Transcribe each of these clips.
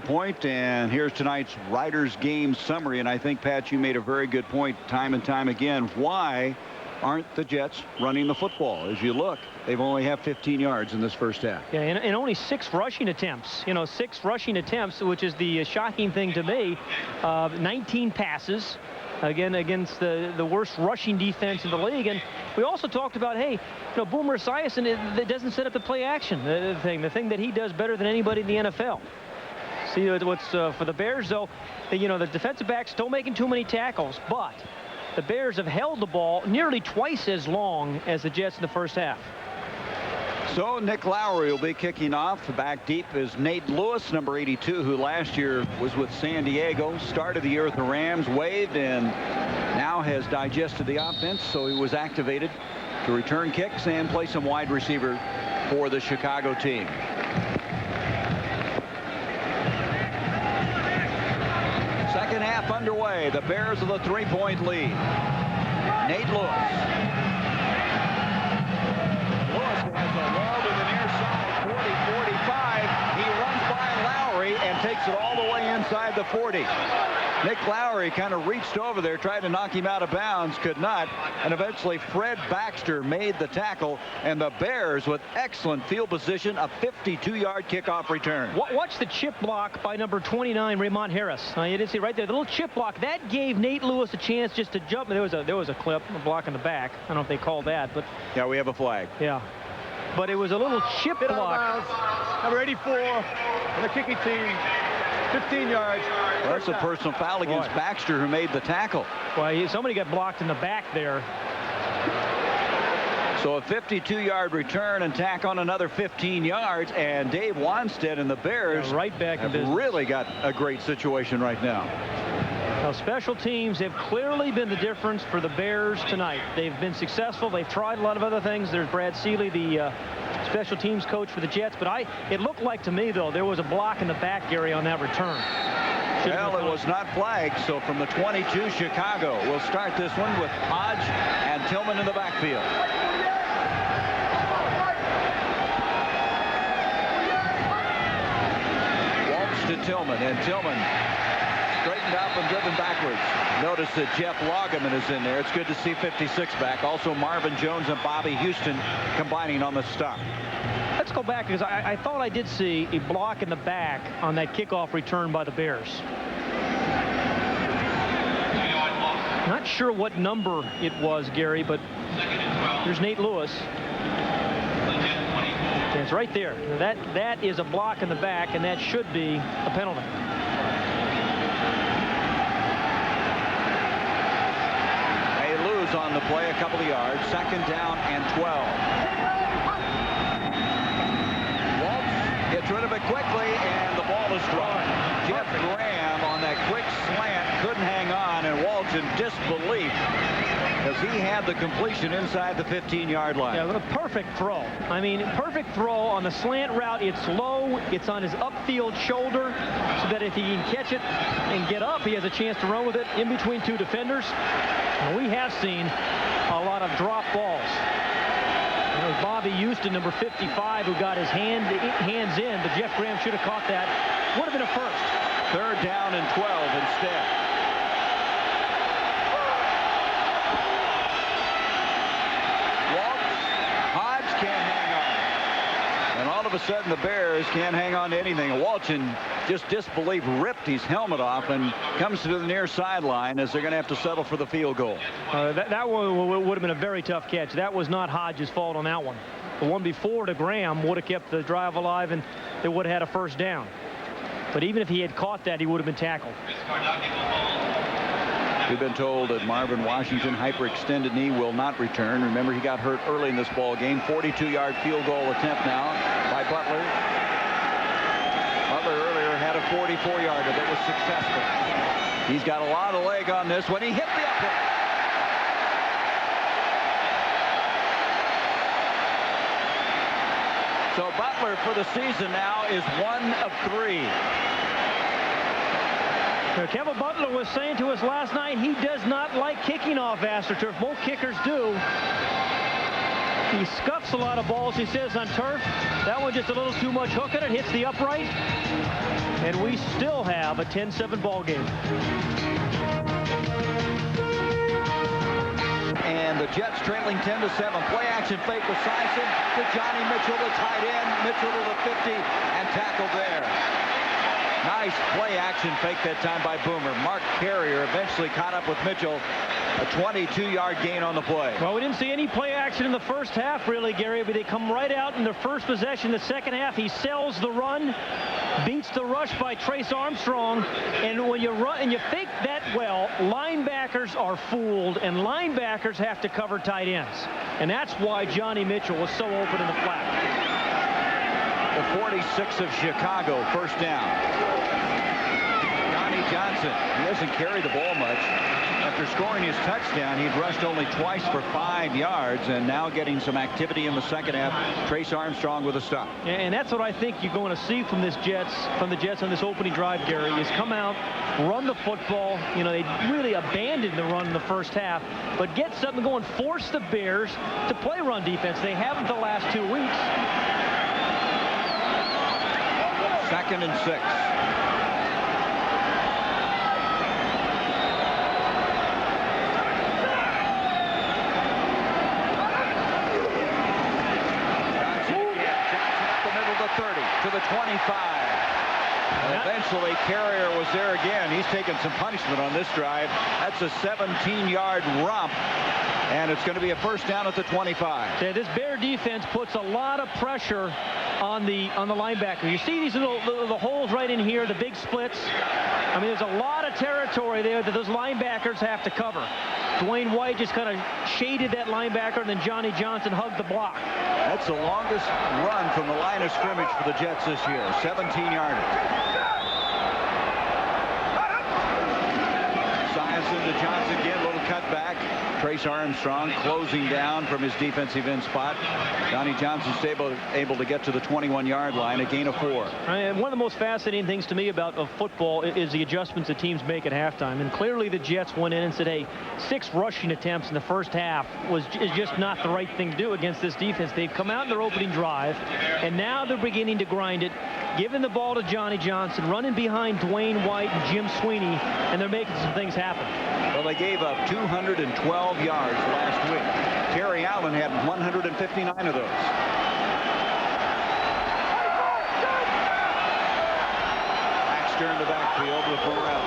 point, and here's tonight's Riders game summary. And I think, Pat, you made a very good point time and time again. Why aren't the Jets running the football? As you look, they've only have 15 yards in this first half. Yeah, and only 6 rushing attempts. 6 rushing attempts, which is the shocking thing to me. 19 passes. Again, against the worst rushing defense in the league. And we also talked about, hey, Boomer Esiason, that doesn't set up the play action. The thing that he does better than anybody in the NFL. See what's for the Bears, though. The defensive backs still making too many tackles, but the Bears have held the ball nearly twice as long as the Jets in the first half. So Nick Lowry will be kicking off. Back deep is Nate Lewis, number 82, who last year was with San Diego. Started the year with the Rams, waived, and now has digested the offense. So he was activated to return kicks and play some wide receiver for the Chicago team. Second half underway. The Bears with a 3-point lead. Nate Lewis. Has a wall to the near side, 40-45. He runs by Lowry and takes it all the way inside the 40. Nick Lowry kind of reached over there, tried to knock him out of bounds, could not, and eventually Fred Baxter made the tackle, and the Bears with excellent field position, a 52-yard kickoff return. Watch the chip block by number 29, Raymond Harris. You didn't see right there, the little chip block that gave Nate Lewis a chance just to jump. There was a clip, a block in the back. I don't know if they called that, but yeah, we have a flag. Yeah. But it was a little chip block. Number 84 on the kicking team, 15 yards. Well, that's a personal foul against Baxter, who made the tackle. Well, somebody got blocked in the back there. So a 52-yard return and tack on another 15 yards, and Dave Wanstead and the Bears right back have in really got a great situation right now. Now, special teams have clearly been the difference for the Bears tonight. They've been successful. They've tried a lot of other things. There's Brad Seeley, the special teams coach for the Jets. But it looked like to me, though, there was a block in the back, Gary, on that return. Well, it was not flagged. So from the 22, Chicago will start this one with Hodge and Tillman in the backfield. Waltz to Tillman, and Tillman straightened up and driven backwards. Notice that Jeff Loggeman is in there. It's good to see 56 back. Also Marvin Jones and Bobby Houston combining on the stop. Let's go back, because I thought I did see a block in the back on that kickoff return by the Bears. Not sure what number it was, Gary, but there's Nate Lewis. And it's right there. That is a block in the back, and that should be a penalty. On the play, a couple of yards. Second down and 12. Waltz gets rid of it quickly, and the ball is dropped. Jeff Graham on that quick slant couldn't hang on, and Waltz in disbelief because he had the completion inside the 15-yard line. Yeah, a perfect throw. I mean, perfect throw on the slant route. It's low. It's on his upfield shoulder, so that if he can catch it and get up, he has a chance to run with it in between 2 defenders. And we have seen a lot of drop balls. It was Bobby Houston, number 55, who got his hands in, but Jeff Graham should have caught that. Would have been a first. Third down and 12 instead. Waltz, Hodge can't hang on. And all of a sudden the Bears can't hang on to anything. Waltz, in just disbelief, ripped his helmet off and comes to the near sideline as they're going to have to settle for the field goal. That one would have been a very tough catch. That was not Hodge's fault on that one. The one before to Graham would have kept the drive alive, and they would have had a first down. But even if he had caught that, he would have been tackled. We've been told that Marvin Washington, hyperextended knee, will not return. Remember, he got hurt early in this ball game. 42-yard field goal attempt now by Butler. Butler earlier had a 44-yarder that was successful. He's got a lot of leg on this one. He hit the upright. So Butler for the season now is 1 of 3. Kevin Butler was saying to us last night he does not like kicking off AstroTurf. Most kickers do. He scuffs a lot of balls, he says, on turf. That one just a little too much hook at it, hits the upright. And we still have a 10-7 ball game. And the Jets trailing 10-7. Play action fake with Esiason to Johnny Mitchell, the tight end. Mitchell to the 50 and tackled there. Nice play action fake that time by Boomer. Mark Carrier eventually caught up with Mitchell. A 22-yard gain on the play. Well, we didn't see any play action in the first half, really, Gary, but they come right out in their first possession. The second half, he sells the run, beats the rush by Trace Armstrong, and when you run and you fake that well, linebackers are fooled, and linebackers have to cover tight ends. And that's why Johnny Mitchell was so open in the flat. The 46 of Chicago, first down. Johnny Johnson, he hasn't carried the ball much. After scoring his touchdown, he'd rushed only twice for 5 yards, and now getting some activity in the second half. Trace Armstrong with a stop. And that's what I think you're going to see from the Jets on this opening drive, Gary, is come out, run the football. You know, they really abandoned the run in the first half, but get something going, force the Bears to play run defense. They haven't the last 2 weeks. 2nd and 6. To the 25. And eventually Carrier was there again. He's taken some punishment on this drive. That's a 17-yard romp, and it's going to be a first down at the 25. Yeah, this Bear defense puts a lot of pressure on the linebacker. You see these little the holes right in here, the big splits. I mean, there's a lot of territory there that those linebackers have to cover. Dwayne White just kind of shaded that linebacker, and then Johnny Johnson hugged the block. That's the longest run from the line of scrimmage for the Jets this year, 17-yarder. Esiason to Johnson again, little cutback. Trace Armstrong closing down from his defensive end spot. Johnny Johnson's able to get to the 21-yard line, a gain of 4. And one of the most fascinating things to me about football is the adjustments that teams make at halftime. And clearly the Jets went in and said, hey, 6 rushing attempts in the first half is just not the right thing to do against this defense. They've come out in their opening drive, and now they're beginning to grind it, giving the ball to Johnny Johnson, running behind Dwayne White and Jim Sweeney, and they're making some things happen. Well, they gave up 212 yards last week. Terry Allen had 159 of those. Baxter in the backfield with Burrell.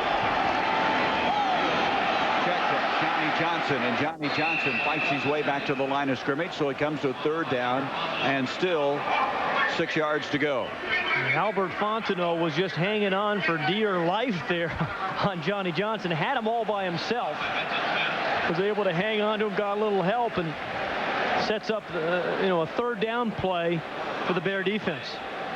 Check that. Johnny Johnson, and Johnny Johnson fights his way back to the line of scrimmage, so it comes to a third down, and still 6 yards to go. Albert Fontenot was just hanging on for dear life there on Johnny Johnson. Had him all by himself. Was able to hang on to him, got a little help, and sets up a third down play for the Bear defense.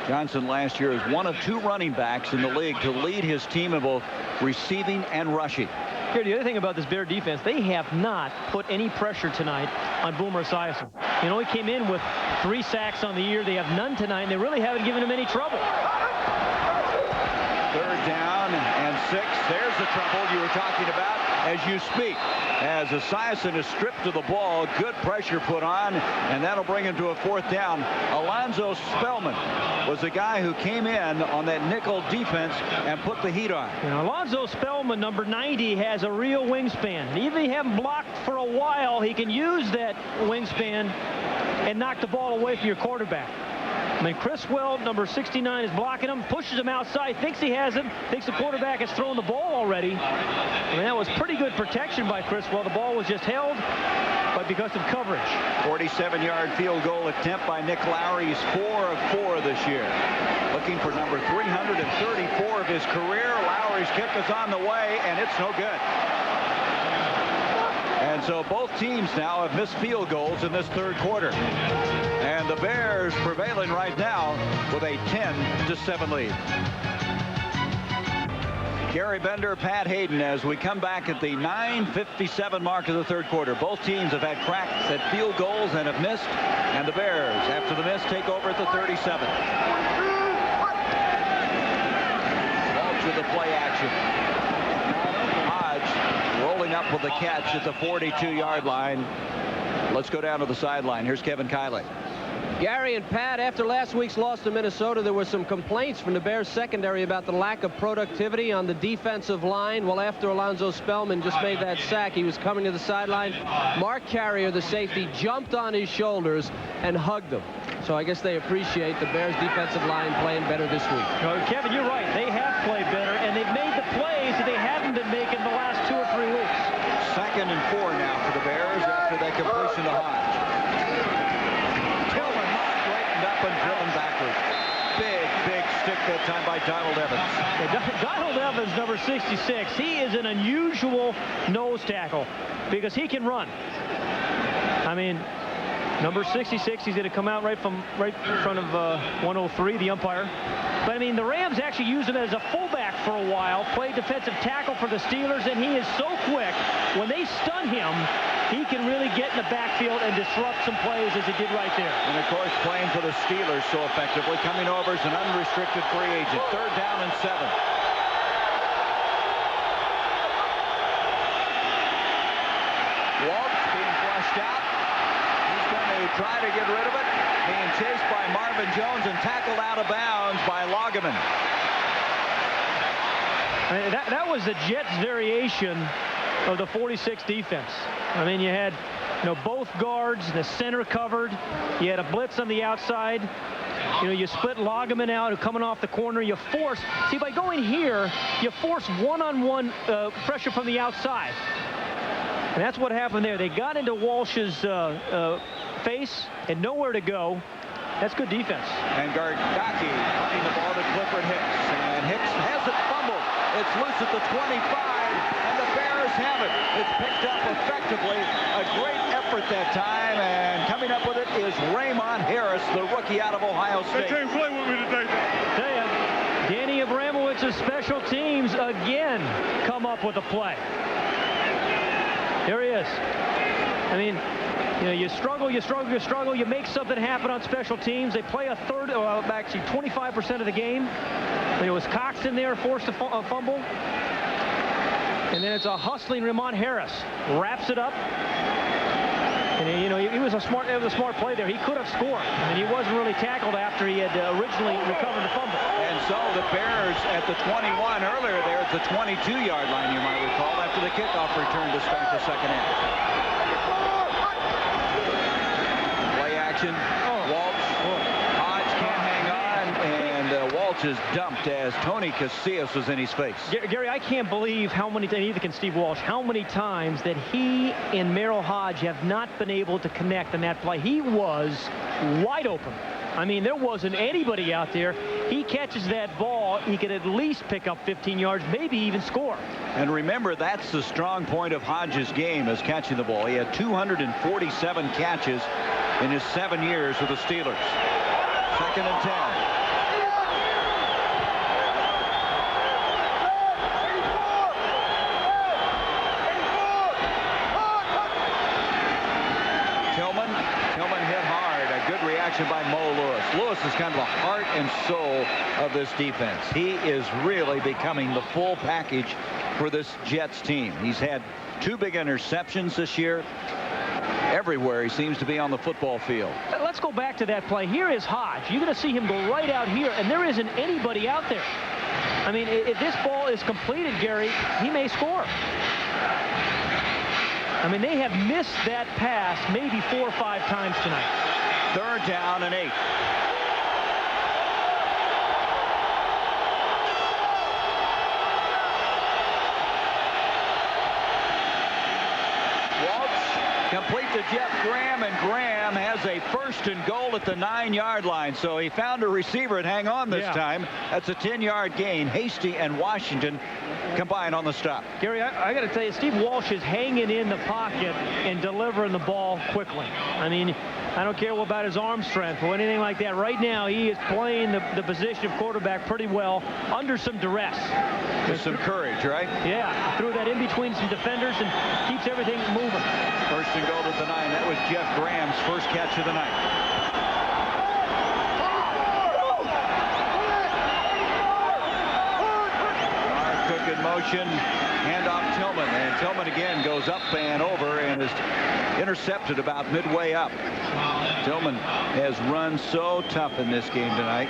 Johnson last year is one of 2 running backs in the league to lead his team in both receiving and rushing. Here, the other thing about this Bear defense, they have not put any pressure tonight on Boomer Esiason. You know, he came in with 3 sacks on the year. They have none tonight, and they really haven't given him any trouble. Third down and 6. There's the trouble you were talking about as you speak. As Esiason is stripped to the ball, good pressure put on, and that'll bring him to a 4th down. Alonzo Spellman was the guy who came in on that nickel defense and put the heat on. You know, Alonzo Spellman, number 90, has a real wingspan. And even if you haven't blocked for a while, he can use that wingspan and knock the ball away from your quarterback. I mean, Criswell, number 69, is blocking him, pushes him outside, thinks he has him, thinks the quarterback has thrown the ball already. I mean, that was pretty good protection by Criswell. The ball was just held, but because of coverage. 47-yard field goal attempt by Nick Lowry. He's 4 of 4 this year. Looking for number 334 of his career. Lowry's kick is on the way, and it's no good. And so both teams now have missed field goals in this third quarter. And the Bears prevailing right now with a 10-7 lead. Gary Bender, Pat Hayden, as we come back at the 9:57 mark of the third quarter. Both teams have had cracks at field goals and have missed. And the Bears, after the miss, take over at the 37. Ball to the play action. Hodge rolling up with the catch at the 42-yard line. Let's go down to the sideline. Here's Kevin Kiley. Gary and Pat, after last week's loss to Minnesota, there were some complaints from the Bears secondary about the lack of productivity on the defensive line. Well, after Alonzo Spellman just made that sack, he was coming to the sideline. Mark Carrier, the safety, jumped on his shoulders and hugged him. So I guess they appreciate the Bears defensive line playing better this week. Kevin, you're right. They have played better, and they've made the plays that they haven't been making the last 2 or 3 weeks. 2nd and 4 now for the Bears after that completion to Hodge. Tillman straightened up and driven backwards. Big stick that time by Donald Evans. Yeah, Donald Evans, number 66, he is an unusual nose tackle because he can run. I mean, number 66, he's going to come out right in front of 103, the umpire. But, I mean, the Rams actually used him as a fullback for a while, played defensive tackle for the Steelers, and he is so quick. When they stun him, he can really get in the backfield and disrupt some plays as he did right there. And, of course, playing for the Steelers so effectively, coming over as an unrestricted free agent. 3rd down and 7. Waltz being flushed out. He's going to try to get rid of it. Being chased by Marvin Jones and tackled out of bounds by Lageman. I mean, that was the Jets' variation of the 46 defense. I mean, you had, both guards, the center covered. You had a blitz on the outside. You split Lageman out, coming off the corner. You force, by going here, you force one-on-one pressure from the outside. And that's what happened there. They got into Walsh's face and nowhere to go. That's good defense. And Gardaki playing the ball to Clifford Hicks. And Hicks has it fumbled. It's loose at the 25, and the Bears have it. It's picked up effectively. A great effort that time, and coming up with it is Raymond Harris, the rookie out of Ohio State. They can't play with me today. Tell you, Danny Abramowitz's special teams again come up with a play. There he is. I mean, you struggle, you make something happen on special teams. They play a third, actually 25% of the game. It was Cox in there, forced a fumble. And then it's a hustling Ramon Harris. Wraps it up. And, it was a smart play there. He could have scored. I mean, he wasn't really tackled after he had originally recovered the fumble. And so the Bears at the 21 earlier there at the 22-yard line, you might recall, after the kickoff return to start the second half. Waltz. Hodge can't hang on, and Waltz is dumped as Tony Casillas was in his face. Gary, I can't believe how many times, neither can Steve Walsh, how many times that he and Merrill Hodge have not been able to connect on that play. He was wide open. I mean, there wasn't anybody out there. He catches that ball, he could at least pick up 15 yards, maybe even score. And remember, that's the strong point of Hodge's game, is catching the ball. He had 247 catches in his 7 years with the Steelers. 2nd and 10. Tillman hit hard. A good reaction by Mo Lewis. Lewis is kind of the heart and soul of this defense. He is really becoming the full package for this Jets team. He's had 2 big interceptions this year. Everywhere he seems to be on the football field. Let's go back to that play. Here is Hodge. You're going to see him go right out here, and there isn't anybody out there. I mean, if this ball is completed, Gary, he may score. I mean, they have missed that pass maybe 4 or 5 times tonight. 3rd down and 8. Complete to Jeff Graham, and Graham has a 1st and goal at the 9-yard line. So he found a receiver and hang on this time. That's a 10-yard gain. Hasty and Washington combine on the stop. Gary, I got to tell you, Steve Walsh is hanging in the pocket and delivering the ball quickly. I mean, I don't care about his arm strength or anything like that. Right now, he is playing the position of quarterback pretty well under some duress. With some courage, right? Yeah, threw that in between some defenders and keeps everything moving. 1st and goal to the 9. That was Jeff Graham's first catch of the night. Cook in motion. Handoff Tillman. And Tillman again goes up and over and is intercepted about midway up. Tillman has run so tough in this game tonight.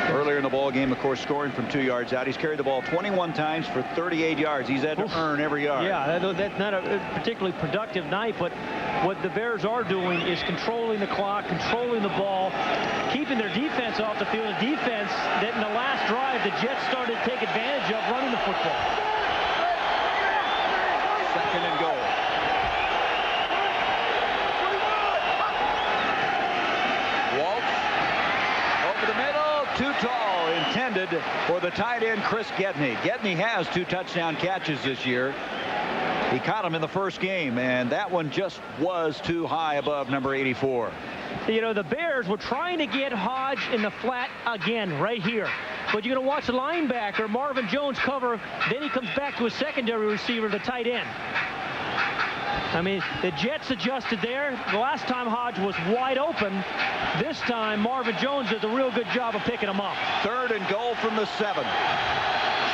Earlier in the ball game, of course, scoring from 2 yards out. He's carried the ball 21 times for 38 yards. He's had to earn every yard. Yeah, that's not a particularly productive night, but what the Bears are doing is controlling the clock, controlling the ball, keeping their defense off the field. A defense that in the last drive, the Jets started to take advantage of running the football. Second and goal. Walsh over the middle. Too tall, intended for the tight end Chris Gedney. Gedney has 2 touchdown catches this year. He caught him in the first game, and that one just was too high above number 84. You know, the Bears were trying to get Hodge in the flat again right here. But you're going to watch the linebacker, Marvin Jones, cover. Then he comes back to a secondary receiver, the tight end. I mean, the Jets adjusted there. The last time Hodge was wide open. This time, Marvin Jones does a real good job of picking him up. Third and goal from the 7.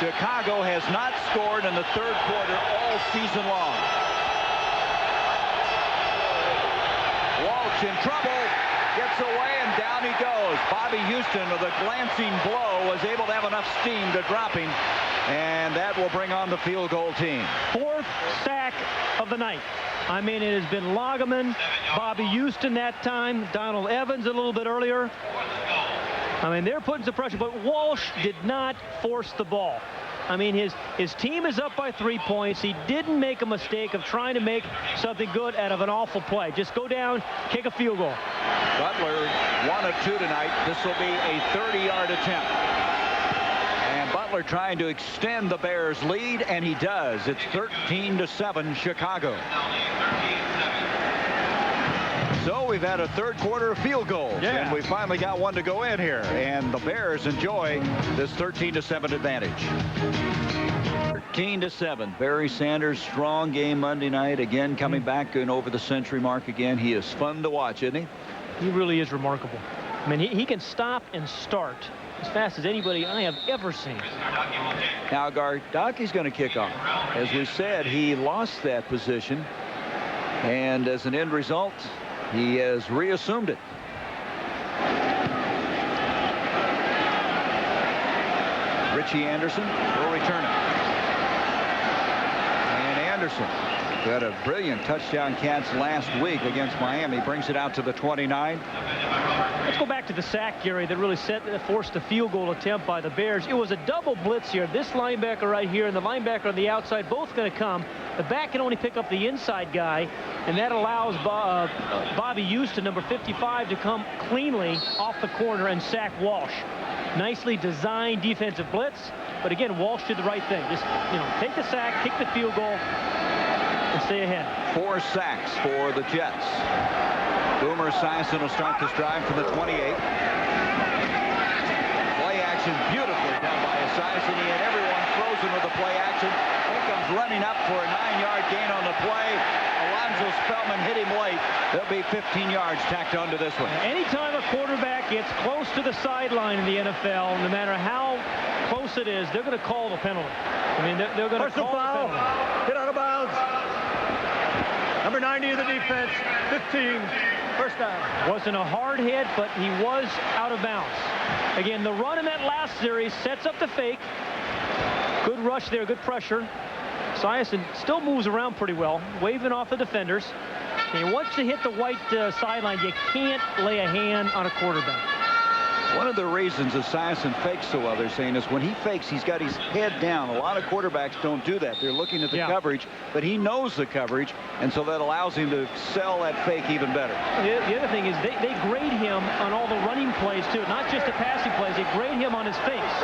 Chicago has not scored in the third quarter all season long. Walsh in trouble. Gets away and down he goes. Bobby Houston with a glancing blow was able to have enough steam to drop him. And that will bring on the field goal team. 4th sack of the night. I mean, it has been Lageman, Bobby Houston that time, Donald Evans a little bit earlier. I mean, they're putting some pressure, but Walsh did not force the ball. I mean, his team is up by 3 points. He didn't make a mistake of trying to make something good out of an awful play. Just go down, kick a field goal. Butler 1 of 2 tonight. This will be a 30-yard attempt. And Butler trying to extend the Bears' lead, and he does. It's 13-7 Chicago. So we've had a third quarter of field goals, and we finally got one to go in here. And the Bears enjoy this 13-7 advantage. 13-7. Barry Sanders, strong game Monday night. Again, coming back and over the century mark again. He is fun to watch, isn't he? He really is remarkable. I mean, he can stop and start as fast as anybody I have ever seen. Now, Gardaki's going to kick off. As we said, he lost that position. And as an end result, he has reassumed it. Richie Anderson will return it. And Anderson, who had a brilliant touchdown catch last week against Miami, brings it out to the 29. Let's go back to the sack, Gary, that really forced the field goal attempt by the Bears. It was a double blitz here. This linebacker right here and the linebacker on the outside, both going to come. The back can only pick up the inside guy, and that allows Bobby Houston, number 55, to come cleanly off the corner and sack Walsh. Nicely designed defensive blitz, but again, Walsh did the right thing. Just, take the sack, kick the field goal, and stay ahead. 4 sacks for the Jets. Boomer Esiason will start this drive from the 28. Play action beautifully done by Esiason. He had everyone frozen with the play action. He comes running up for a 9-yard gain on the play. Alonzo Spellman hit him late. There'll be 15 yards tacked onto this one. Anytime a quarterback gets close to the sideline in the NFL, no matter how close it is, they're going to call the penalty. I mean, they're going to call the penalty. Hit out of bounds. Number 90 of the defense, 15. First down. Wasn't a hard hit, but he was out of bounds. Again, the run in that last series sets up the fake. Good rush there, good pressure. Esiason still moves around pretty well, waving off the defenders. And once you hit the white sideline, you can't lay a hand on a quarterback. One of the reasons Esiason fakes so well, they're saying, is when he fakes, he's got his head down. A lot of quarterbacks don't do that. They're looking at the coverage, but he knows the coverage, and so that allows him to sell that fake even better. The other thing is they grade him on all the running plays, too, not just the passing plays. They grade him on his face.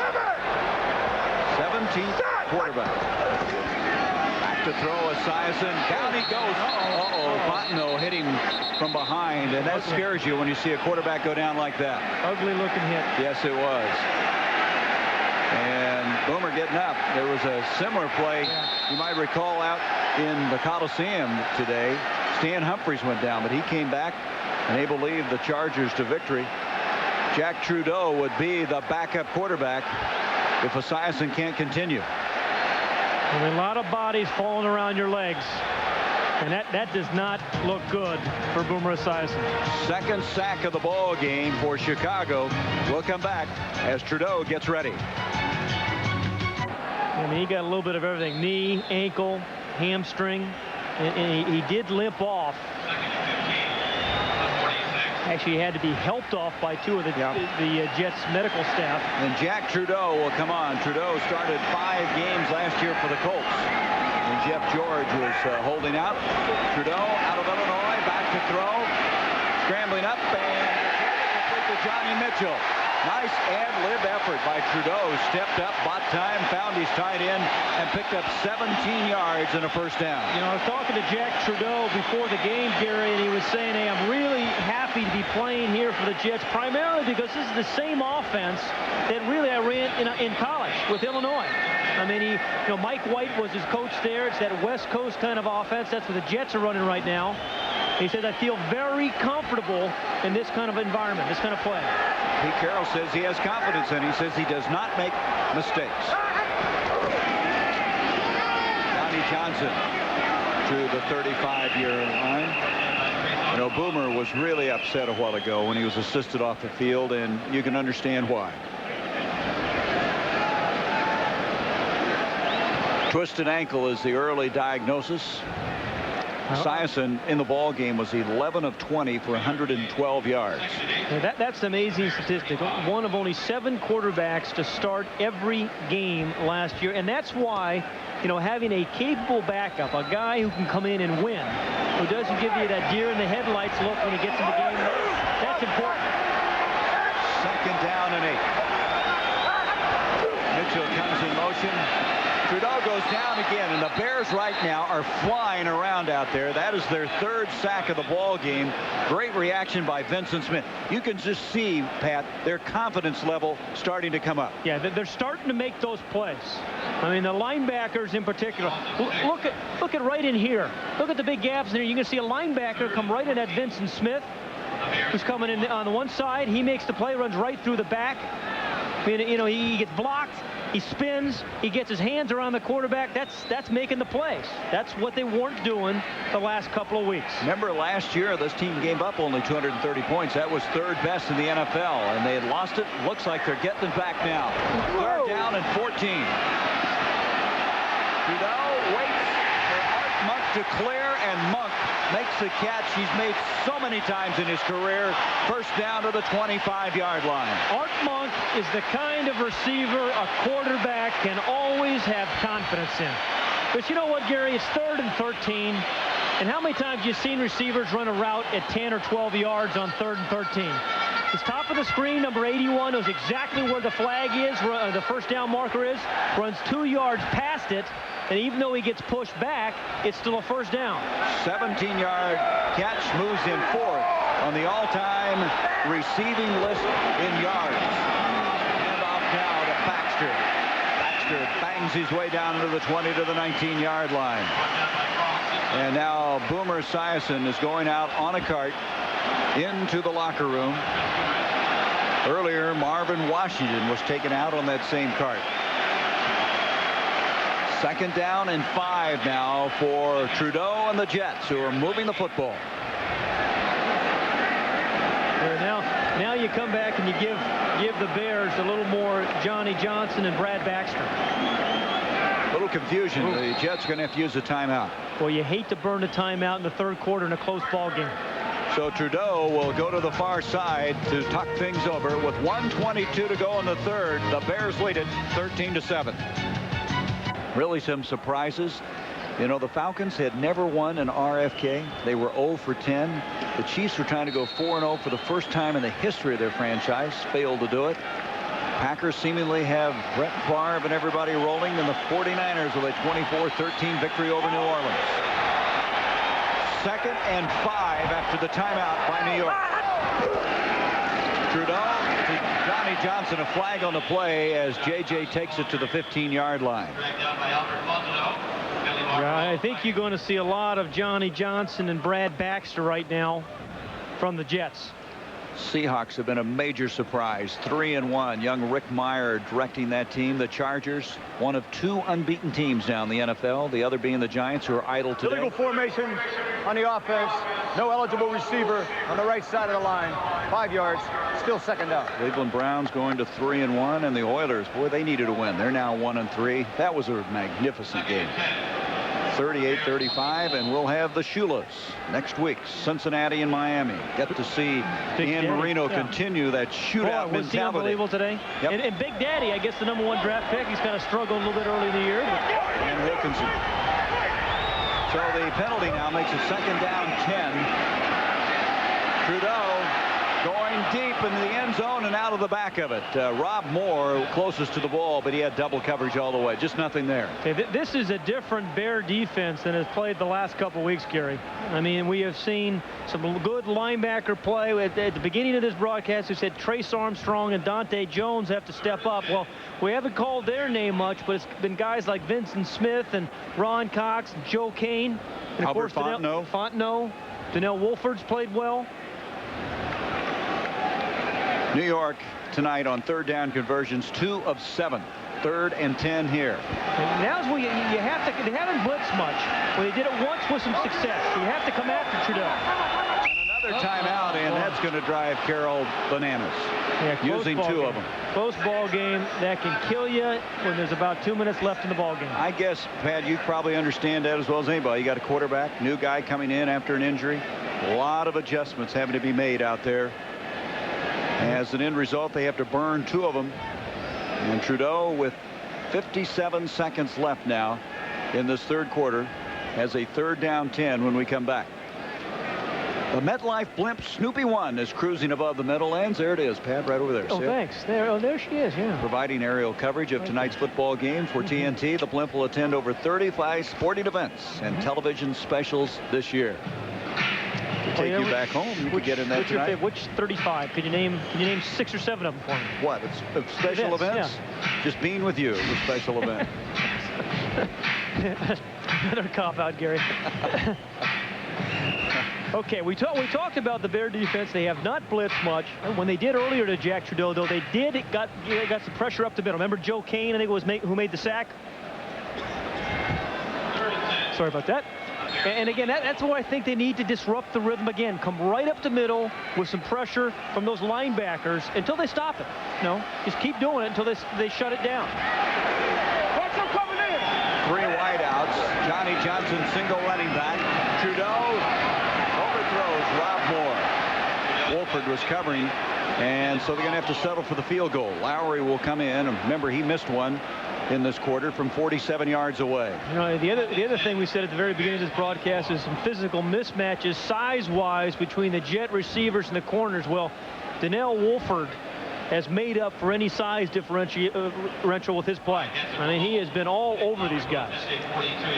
17th quarterback. Back to throw Esiason. Down he goes. Fontenot hit him from behind, and that scares you when you see a quarterback go down like that. Ugly looking hit. Yes, it was. And Boomer getting up. There was a similar play you might recall out in the Coliseum today. Stan Humphries went down, but he came back and able to lead the Chargers to victory. Jack Trudeau would be the backup quarterback if Esiason can't continue. I mean, a lot of bodies falling around your legs. And that does not look good for Boomer Esiason. Second sack of the ball game for Chicago. We'll come back as Trudeau gets ready. I mean, he got a little bit of everything. Knee, ankle, hamstring. And he did limp off. Actually, he had to be helped off by two of the Jets medical staff. And Jack Trudeau will come on. Trudeau started 5 games last year for the Colts. And Jeff George was holding out. Trudeau out of Illinois, back to throw. Scrambling up and complete to Johnny Mitchell. Nice ad-lib effort by Trudeau. Stepped up, bought time, found his tight end, and picked up 17 yards and a first down. You know, I was talking to Jack Trudeau before the game, Gary, and he was saying, hey, I'm really happy to be playing here for the Jets, primarily because this is the same offense that really I ran in college with Illinois. I mean, Mike White was his coach there. It's that West Coast kind of offense. That's what the Jets are running right now. He said, I feel very comfortable in this kind of environment, this kind of play. Pete Carroll says he has confidence in. He says he does not make mistakes. Johnny Johnson to the 35-yard line. You know, Boomer was really upset a while ago when he was assisted off the field, and you can understand why. Twisted ankle is the early diagnosis. Esiason in the ball game was 11 of 20 for 112 yards. Yeah, that's an amazing statistic. One of only 7 quarterbacks to start every game last year. And that's why, having a capable backup, a guy who can come in and win, who doesn't give you that deer in the headlights look when he gets in the game, that's important. Second down and 8. Mitchell comes in motion. Trudeau goes down again, and the Bears right now are flying around out there. That is their 3rd sack of the ball game. Great reaction by Vincent Smith. You can just see, Pat, their confidence level starting to come up. Yeah, they're starting to make those plays. I mean, the linebackers in particular. Look at right in here. Look at the big gaps in there. You can see a linebacker come right in at Vincent Smith, who's coming in on the one side. He makes the play, runs right through the back. I mean, he gets blocked. He spins. He gets his hands around the quarterback. That's making the plays. That's what they weren't doing the last couple of weeks. Remember last year, this team gave up only 230 points. That was 3rd best in the NFL, and they had lost it. Looks like they're getting it back now. 3rd down and 14. Trudeau waits for Art Monk to clear, and Monk makes the catch he's made so many times in his career. First down to the 25-yard line. Art Monk is the kind of receiver a quarterback can always have confidence in. But you know what, Gary? It's 3rd and 13. And how many times have you seen receivers run a route at 10 or 12 yards on 3rd and 13? It's top of the screen. Number 81 knows exactly where the flag is, where the first down marker is, runs 2 yards past it. And even though he gets pushed back, it's still a first down. 17-yard catch moves him 4th on the all-time receiving list in yards. Hand off now to Baxter. Baxter bangs his way down into the 20 to the 19-yard line. And now Boomer Esiason is going out on a cart into the locker room. Earlier, Marvin Washington was taken out on that same cart. 2nd down and 5 now for Trudeau and the Jets, who are moving the football. Now you come back and you give the Bears a little more Johnny Johnson and Brad Baxter. A little confusion. Ooh. The Jets are going to have to use a timeout. Well, you hate to burn a timeout in the 3rd quarter in a close ball game. So Trudeau will go to the far side to tuck things over with 1:22 to go in the 3rd. The Bears lead it 13-7. Really some surprises. You know, the Falcons had never won an RFK. They were 0 for 10. The Chiefs were trying to go 4-0 for the first time in the history of their franchise. Failed to do it. Packers seemingly have Brett Favre and everybody rolling, and the 49ers with a 24-13 victory over New Orleans. 2nd and 5 after the timeout by New York. Trudeau to Johnny Johnson, a flag on the play as J.J. takes it to the 15-yard line. Yeah, I think you're going to see a lot of Johnny Johnson and Brad Baxter right now from the Jets. Seahawks have been a major surprise. 3-1. Young Rick Meyer directing that team. The Chargers, one of 2 unbeaten teams now in the NFL. The other being the Giants, who are idle today. Illegal formation on the offense. No eligible receiver on the right side of the line. 5 yards. Still second down. Cleveland Browns going to 3-1, and the Oilers, boy, they needed a win. They're now 1-3. That was a magnificent game. 38-35, and we'll have the Shulas next week. Cincinnati and Miami. Get to see Ian Marino continue that shootout mentality. Was he unbelievable today? Yep. And Big Daddy, I guess the #1 draft pick. He's kind of struggled a little bit early in the year. And Wilkinson. So the penalty now makes it 2nd down 10. Trudeau going deep into the end zone and out of the back of it. Rob Moore closest to the ball, but he had double coverage all the way. Just nothing there. Okay, this is a different Bear defense than has played the last couple weeks, Gary. I mean, we have seen some good linebacker play. At the beginning of this broadcast, we said Trace Armstrong and Dante Jones have to step up. Well, we haven't called their name much, but it's been guys like Vincent Smith and Ron Cox, and Joe Kane, and of course Fontenot. Donnell Wolford's played well. New York tonight on 3rd down conversions, 2 of 7. 3rd and 10 here. And now's where you have to. They haven't blitzed much. Well, they did it once with some success. So you have to come after Trudeau. And another timeout, and that's going to drive Carroll bananas. Yeah, using 2 of them. Close ball game that can kill you when there's about 2 minutes left in the ball game. I guess, Pat, you probably understand that as well as anybody. You got a quarterback, new guy coming in after an injury. A lot of adjustments having to be made out there. As an end result, they have to burn 2 of them. And Trudeau, with 57 seconds left now in this 3rd quarter, has a 3rd down 10 when we come back. The MetLife blimp Snoopy 1 is cruising above the Meadowlands. There it is, Pat, right over there. Oh, thanks. There she is, yeah. Providing aerial coverage of tonight's football game for TNT. The blimp will attend over 35 sporting events and television specials this year. To take you back home, you can get in that tonight. Which 35? Can you name 6 or 7 of them for me? What? It's special events? Yeah. Just being with you is a special event. Another cop out, Gary. Okay, we talked about the Bear defense. They have not blitzed much. When they did earlier to Jack Trudeau, though, they got some pressure up the middle. Remember Joe Kane, I think it was who made the sack? Sorry about that. And again, that's why I think they need to disrupt the rhythm again. Come right up the middle with some pressure from those linebackers until they stop it. No, just keep doing it until they shut it down. Watch them coming in. 3 wideouts. Johnny Johnson, single running back. Trudeau overthrows Rob Moore. Wolford was covering, and so they're going to have to settle for the field goal. Lowry will come in, and remember, he missed one in this quarter from 47 yards away. You know, the other thing we said at the very beginning of this broadcast is some physical mismatches size-wise between the jet receivers and the corners. Well, Donnell Wolford has made up for any size differential with his play. I mean, he has been all over these guys.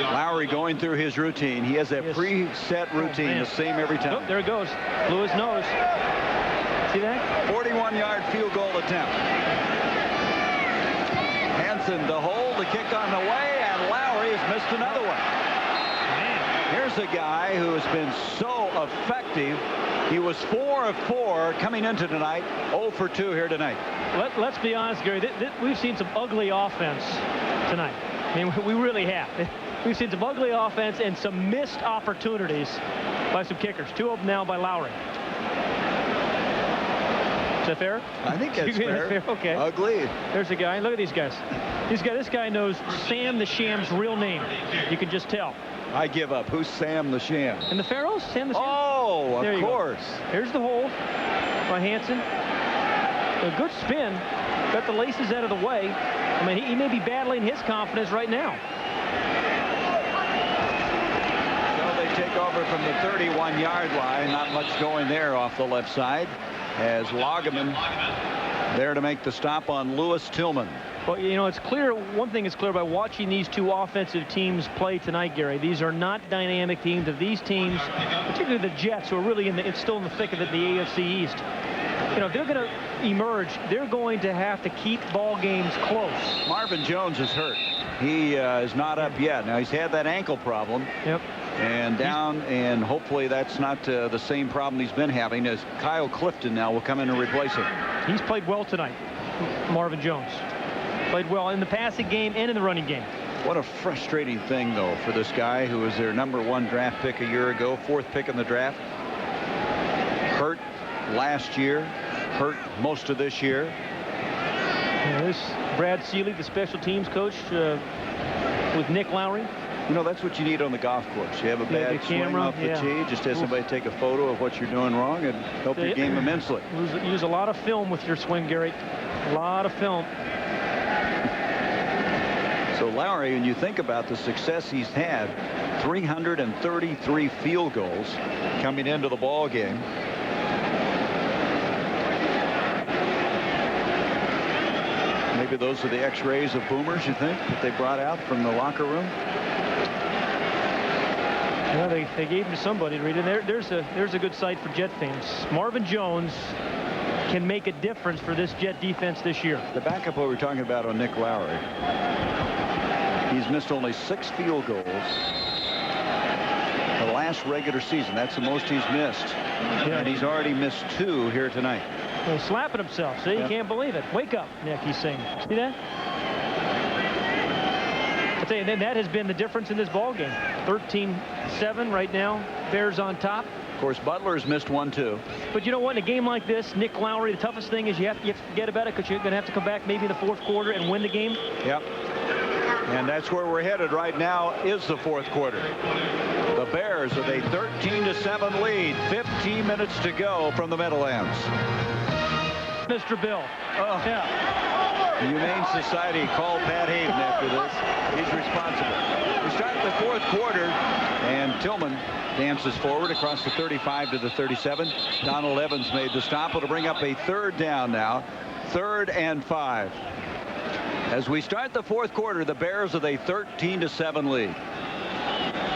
Lowry going through his routine. He has that preset routine, the same every time. Oh, there it goes. Blew his nose. See that? 41-yard field goal attempt. Hansen to hold, the kick on the way, and Lowry has missed another one. Here's a guy who has been so effective. He was 4 of 4 coming into tonight, 0 for 2 here tonight. Let's be honest, Gary. We've seen some ugly offense tonight. I mean, we really have. We've seen some ugly offense and some missed opportunities by some kickers. 2 of them now by Lowry. Is that fair? I think that's fair. Okay. Ugly. There's a guy. Look at these guys. This guy knows Sam the Sham's real name. You can just tell. I give up. Who's Sam the Sham? And the Pharaohs? Sam the Sham? Oh, of course. Here's the hole by Hansen. A good spin. Got the laces out of the way. I mean, he may be battling his confidence right now. So they take over from the 31-yard line. Not much going there off the left side, as Lageman there to make the stop on Lewis Tillman. Well, you know, it's clear. One thing is clear by watching these 2 offensive teams play tonight, Gary. These are not dynamic teams. Of these teams, particularly the Jets, who are really still in the thick of it, the AFC East. You know, if they're going to emerge, they're going to have to keep ball games close. Marvin Jones is hurt. He is not up yet. Now, he's had that ankle problem. Yep. and down, and hopefully that's not the same problem he's been having, as Kyle Clifton now will come in and replace him. He's played well tonight. Marvin Jones played well in the passing game and in the running game. What a frustrating thing, though, for this guy who was their #1 draft pick a year ago, 4th pick in the draft. Hurt last year, hurt most of this year. Yeah, this Brad Seeley, the special teams coach, with Nick Lowry. You know, that's what you need on the golf course. You have a bad swing off the tee, just have somebody take a photo of what you're doing wrong and help your game immensely. Use a lot of film with your swing, Gary. A lot of film. So Lowry, when you think about the success he's had, 333 field goals coming into the ball game. Maybe those are the x-rays of boomers, you think, that they brought out from the locker room? Yeah, they gave him to somebody to read it. There's a good sight for Jet fans. Marvin Jones can make a difference for this Jet defense this year. The backup what we're talking about on Nick Lowry. He's missed only 6 field goals the last regular season. That's the most he's missed. Yeah. And he's already missed 2 here tonight. He's slapping himself. See, he can't believe it. Wake up, Nick, he's saying. See that? I tell you, then that has been the difference in this ball game. 13-7 right now. Bears on top. Of course, Butler's missed 1 too. But you know what? In a game like this, Nick Lowry, the toughest thing is you have to forget about it, because you're going to have to come back maybe in the 4th quarter and win the game. Yep. And that's where we're headed right now, is the 4th quarter. The Bears with a 13-7 lead. 15 minutes to go from the Meadowlands. Mr. Bill. Oh. Yeah. The Humane Society called Pat Hayden after this. He's responsible. We start the 4th quarter, and Tillman dances forward across the 35 to the 37. Donald Evans made the stop. It'll bring up a 3rd down now. 3rd and 5. As we start the 4th quarter, the Bears with a 13-7 lead.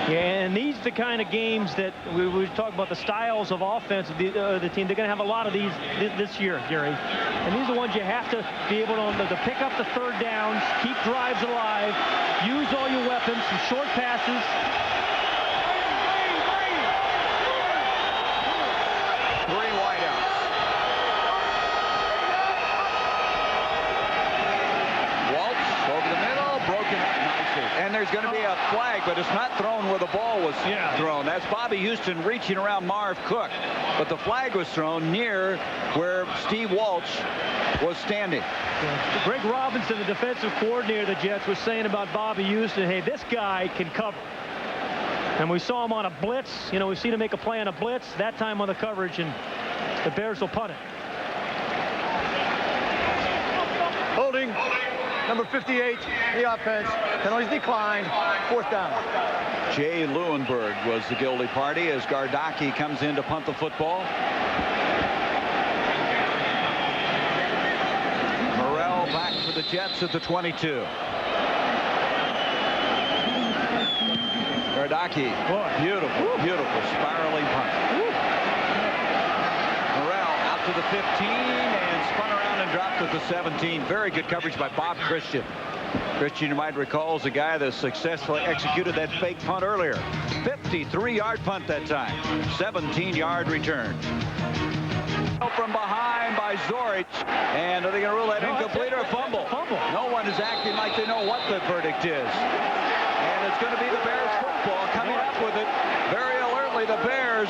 Yeah, and these are the kind of games that we talk about, the styles of offense of the team. They're going to have a lot of these this year, Gary. And these are the ones you have to be able to pick up the 3rd downs, keep drives alive, use all your weapons, some short passes. And there's going to be a flag, but it's not thrown where the ball was thrown. That's Bobby Houston reaching around Marv Cook. But the flag was thrown near where Steve Walsh was standing. Yeah. Greg Robinson, the defensive coordinator of the Jets, was saying about Bobby Houston, hey, this guy can cover. And we saw him on a blitz. You know, we've seen him make a play on a blitz, that time on the coverage, and the Bears will punt it. Holding. Number 58, the offense. Penalties declined. 4th down. Jay Lewinberg was the guilty party as Gardocki comes in to punt the football. Morrell back for the Jets at the 22. Gardocki. Beautiful, beautiful spiraling punt. Morrell out to the 15 and spun around and dropped at the 17. Very good coverage by Bob Christian. Christian, you might recall, is a guy that successfully executed that fake punt earlier. 53-yard punt that time. 17-yard return. From behind by Zorich. And are they going to rule that incomplete or a fumble? No one is acting like they know what the verdict is. And it's going to be the Bears football coming up with it very alertly. The Bears,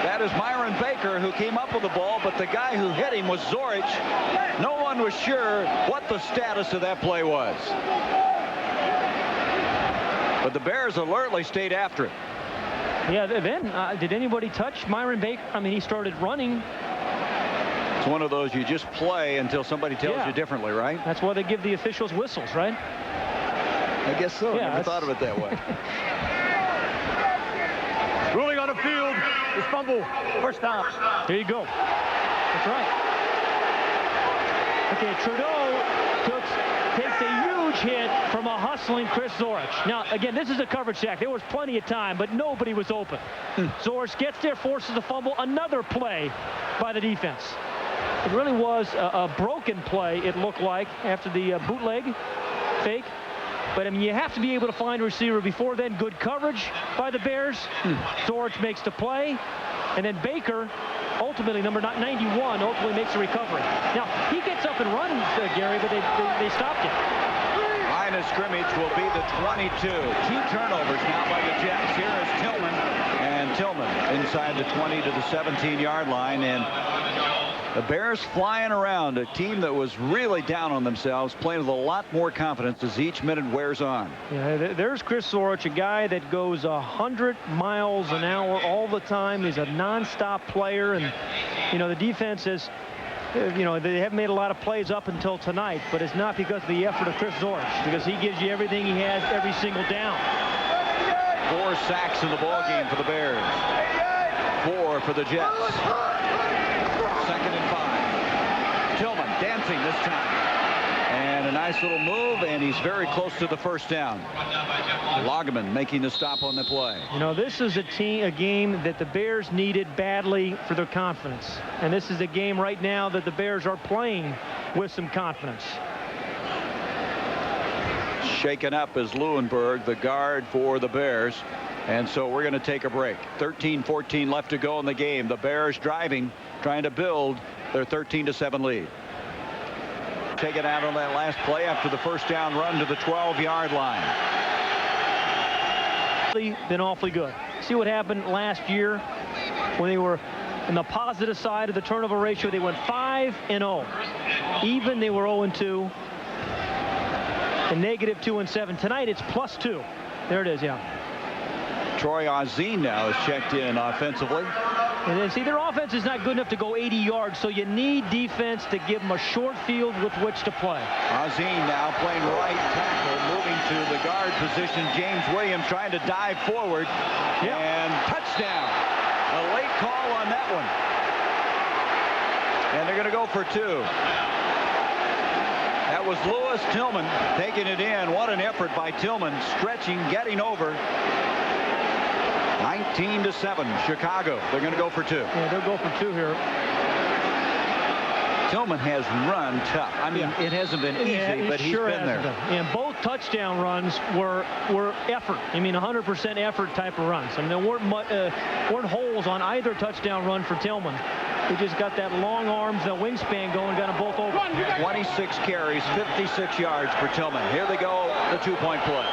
that is Myron Baker who came up with the ball, but the guy who hit him was Zorich. No one was sure what the status of that play was. But the Bears alertly stayed after it. Yeah, then did anybody touch Myron Baker? I mean, he started running. It's one of those you just play until somebody tells you differently, right? That's why they give the officials whistles, right? I guess so. Yeah, never thought of it that way. Ruling on the field is fumble. 1st down. There you go. That's right. Okay, Trudeau takes a huge hit from a hustling Chris Zorich. Now, again, this is a coverage sack. There was plenty of time, but nobody was open. Zorich gets there, forces the fumble. Another play by the defense. It really was a broken play, it looked like, after the bootleg fake. But, I mean, you have to be able to find a receiver before then. Good coverage by the Bears. Zorich makes the play. And then Baker, ultimately, number 91, ultimately makes the recovery. Now, he gets up and runs, Gary, but they stopped him. Line of scrimmage will be the 22. 2 turnovers now by the Jets. Here is Tillman. And Tillman inside the 20 to the 17-yard line. And the Bears flying around, a team that was really down on themselves, playing with a lot more confidence as each minute wears on. Yeah, there's Chris Zorich, a guy that goes 100 miles an hour all the time. He's a nonstop player, and you know the defense is, you know, they haven't made a lot of plays up until tonight, but it's not because of the effort of Chris Zorich, because he gives you everything he has every single down. 4 sacks in the ball game for the Bears. 4 for the Jets. 2nd and 5. Tillman dancing this time. And a nice little move, and he's very close to the first down. Lageman making the stop on the play. You know, this is a game that the Bears needed badly for their confidence. And this is a game right now that the Bears are playing with some confidence. Shaken up is Leuenberg, the guard for the Bears. And so we're going to take a break. 13-14 left to go in the game. The Bears driving, trying to build their 13-7 lead. Take it out on that last play after the first down run to the 12-yard line. Been awfully good. See what happened last year when they were in the positive side of the turnover ratio. They went 5-0. Even they were 0-2 and -2-7. Tonight it's +2. There it is, yeah. Troy Ozzie now is checked in offensively. And then see, their offense is not good enough to go 80 yards, so you need defense to give them a short field with which to play. Ozzie now playing right tackle, moving to the guard position. James Williams trying to dive forward. Yep. And touchdown. A late call on that one. And they're going to go for 2. That was Lewis Tillman taking it in. What an effort by Tillman, stretching, getting over. 19-7, Chicago. They're going to go for 2. Yeah, they'll go for 2 here. Tillman has run tough. I mean, it hasn't been easy, but he's been there. And both touchdown runs were effort. I mean, 100% effort type of runs. I mean, there weren't holes on either touchdown run for Tillman. He just got that long arms, the wingspan going, got them both over. 26 carries, 56 yards for Tillman. Here they go, the 2-point play.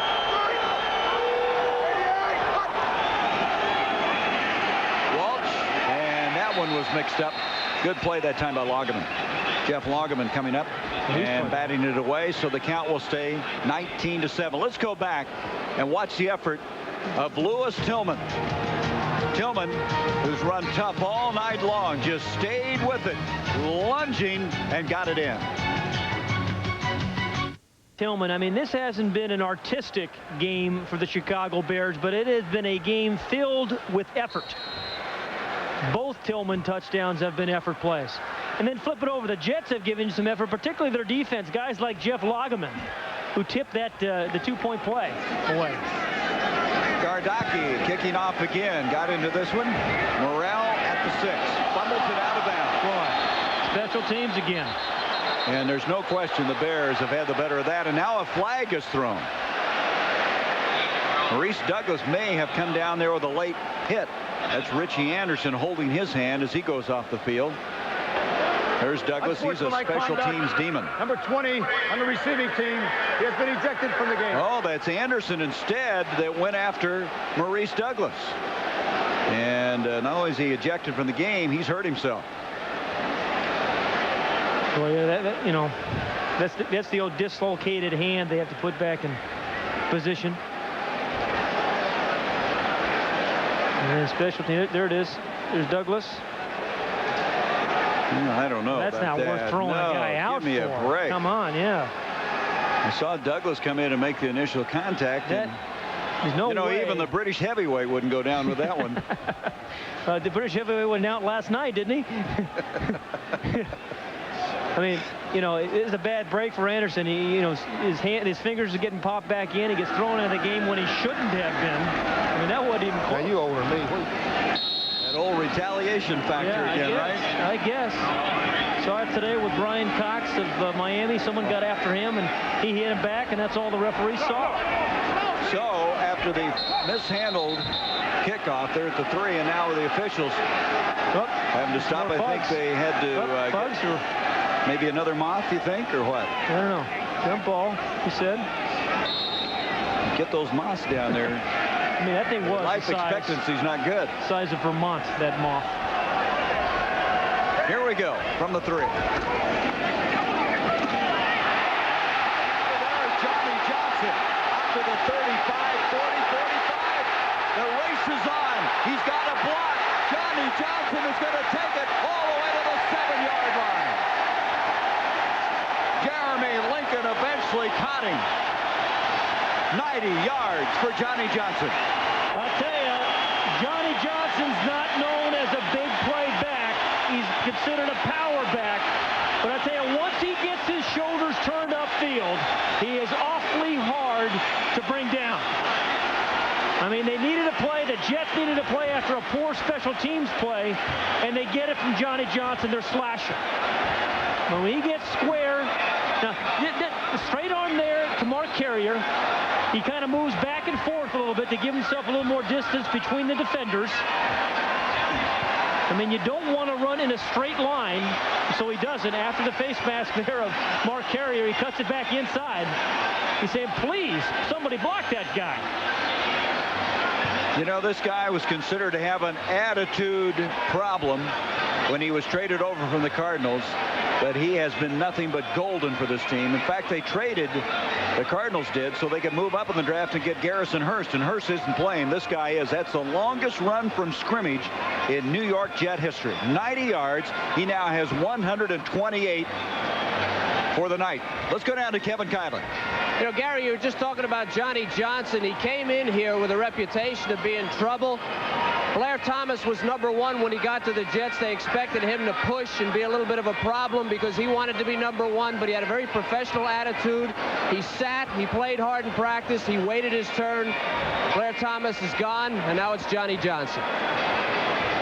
One was mixed up. Good play that time by Lageman. Jeff Lageman coming up and batting it away, so the count will stay 19-7. Let's go back and watch the effort of Lewis Tillman. Tillman, who's run tough all night long, just stayed with it, lunging and got it in. Tillman, I mean, this hasn't been an artistic game for the Chicago Bears, but it has been a game filled with effort. Both Tillman touchdowns have been effort plays. And then flip it over. The Jets have given you some effort, particularly their defense. Guys like Jeff Lageman, who tipped that the 2-point play away. Gardaki kicking off again. Got into this one. Morrell at the 6. Fumbles it out of bounds. Boy, special teams again. And there's no question the Bears have had the better of that. And now a flag is thrown. Maurice Douglas may have come down there with a late hit. That's Richie Anderson holding his hand as he goes off the field. There's Douglas. He's a special teams demon. Number 20 on the receiving team. He has been ejected from the game. Oh, that's Anderson instead that went after Maurice Douglas. And not only is he ejected from the game, he's hurt himself. Well, yeah, you know, that's the old dislocated hand they have to put back in position. And then special team, there it is. There's Douglas. I don't know. That's not worth throwing a guy out give me for. A break. Come on, yeah. I saw Douglas come in and make the initial contact. There's no way. Even the British heavyweight wouldn't go down with that one. The British heavyweight went out last night, didn't he? I mean, you know, it's a bad break for Anderson. His fingers are getting popped back in. He gets thrown out of the game when he shouldn't have been. I mean, that wasn't even close. Now you over me. That old retaliation factor again, right? I guess. Saw it today with Brian Cox of Miami. Someone got after him, and he hit him back, and that's all the referee saw. So after the mishandled kickoff there at the 3, and now the officials having to stop. I think they had to bugs or maybe another moth, you think, or what? I don't know. Jump ball, he said. Get those moths down there. I mean, that thing was life expectancy's not good. Size of Vermont, that moth. Here we go from the 3. There's Johnny Johnson out to the 35, 40, 45. The race is on. He's got a block. Johnny Johnson is going to take it all the way to the 7-yard line. Jeremy Lincoln eventually caught him. 90 yards for Johnny Johnson. I'll tell you, Johnny Johnson's not known as a big play back. He's considered a power back. But I tell you, once he gets his shoulders turned upfield, he is awfully hard to bring down. I mean, they needed a play. The Jets needed a play after a poor special teams play, and they get it from Johnny Johnson. They're slashing. But when he gets square, now, straight on there to Mark Carrier. He kind of moves back and forth a little bit to give himself a little more distance between the defenders. I mean, you don't want to run in a straight line, so he doesn't. After the face mask there of Mark Carrier, he cuts it back inside. He's saying, please, somebody block that guy. You know, this guy was considered to have an attitude problem when he was traded over from the Cardinals, but he has been nothing but golden for this team. In fact, they traded, the Cardinals did, so they could move up in the draft and get Garrison Hurst, and Hurst isn't playing. This guy is. That's the longest run from scrimmage in New York Jet history. 90 yards. He now has 128 for the night. Let's go down to Kevin Kidley. You know, Gary, you were just talking about Johnny Johnson. He came in here with a reputation of being trouble. Blair Thomas was #1 when he got to the Jets. They expected him to push and be a little bit of a problem because he wanted to be #1, but he had a very professional attitude. He sat, he played hard in practice, he waited his turn. Blair Thomas is gone, and now it's Johnny Johnson.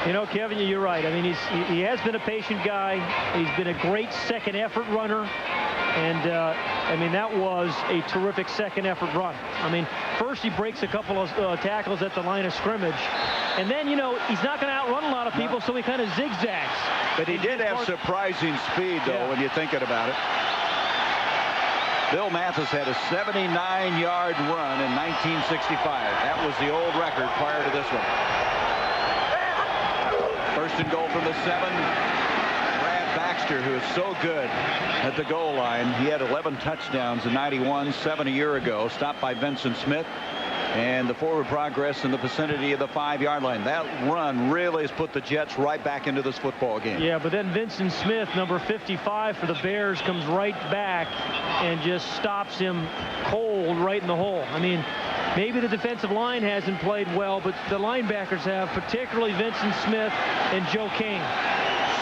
You know, Kevin, you're right. I mean, he has been a patient guy. He's been a great second effort runner. And, I mean, that was a terrific second effort run. I mean, first he breaks a couple of tackles at the line of scrimmage. And then, you know, he's not going to outrun a lot of people, so he kind of zigzags. But he did have surprising speed, though, when you're thinking about it. Bill Mathis had a 79-yard run in 1965. That was the old record prior to this one. First and goal from the 7. Baxter, who is so good at the goal line. He had 11 touchdowns in '91, 7 a year ago, stopped by Vincent Smith, and the forward progress in the vicinity of the 5-yard line. That run really has put the Jets right back into this football game. Yeah, but then Vincent Smith, number 55 for the Bears, comes right back and just stops him cold right in the hole. I mean, maybe the defensive line hasn't played well, but the linebackers have, particularly Vincent Smith and Joe King.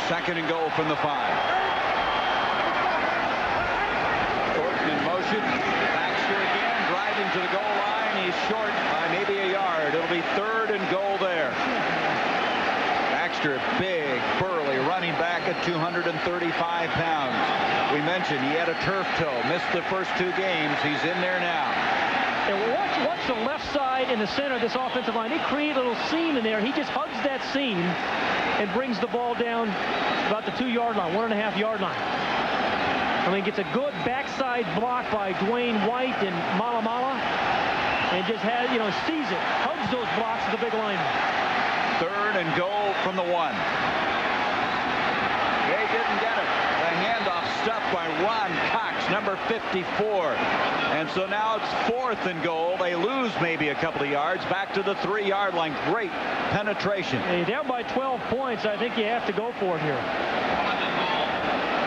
Second and goal from the 5. Thornton in motion. Baxter again, driving to the goal line. He's short by maybe a yard. It'll be third and goal there. Baxter, big, burly, running back at 235 pounds. We mentioned he had a turf toe. Missed the first 2 games. He's in there now. And watch the left side in the center of this offensive line. They create a little seam in there. He just hugs that seam and brings the ball down about the 2-yard line, 1.5-yard line. I mean, gets a good backside block by Dwayne White and Malamala, and just has, you know, sees it, hugs those blocks with the big lineman. Third and goal from the 1. They didn't get it. The handoff stuffed by Ron Cox, number 54. And so now it's 4th and goal. They lose maybe a couple of yards. Back to the 3-yard line. Great penetration. Hey, down by 12 points. I think you have to go for it here.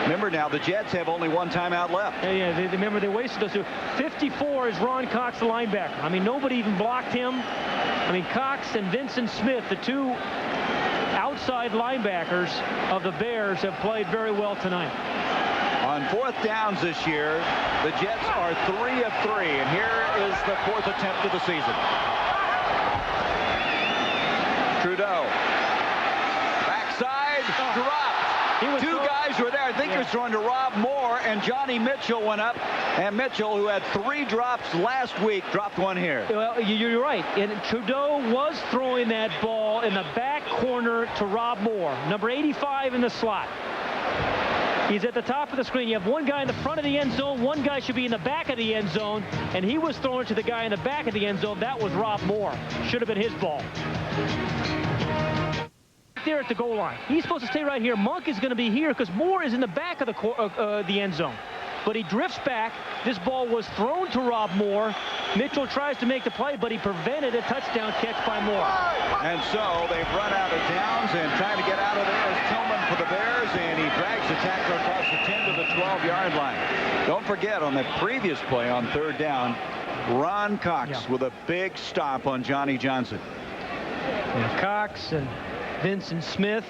Remember now, the Jets have only 1 timeout left. Yeah, remember they wasted those 2. 54 is Ron Cox, the linebacker. I mean, nobody even blocked him. I mean, Cox and Vincent Smith, the 2 outside linebackers of the Bears, have played very well tonight. On 4th downs this year, the Jets are 3 of 3, and here is the 4th attempt of the season. Trudeau, backside, dropped. Two guys were there. I think he was throwing to Rob Moore, and Johnny Mitchell went up. And Mitchell, who had 3 drops last week, dropped one here. Well, you're right. And Trudeau was throwing that ball in the back corner to Rob Moore, number 85 in the slot. He's at the top of the screen. You have one guy in the front of the end zone. One guy should be in the back of the end zone. And he was throwing to the guy in the back of the end zone. That was Rob Moore. Should have been his ball. There at the goal line. He's supposed to stay right here. Monk is going to be here because Moore is in the back of the end zone. But he drifts back. This ball was thrown to Rob Moore. Mitchell tries to make the play, but he prevented a touchdown catch by Moore. And so they've run out of downs, and trying to get out of there is Tillman for the Bears, and he drags the tackler across the 10 to the 12-yard line. Don't forget, on the previous play on 3rd down, Ron Cox with a big stop on Johnny Johnson. And Cox and Vincent Smith.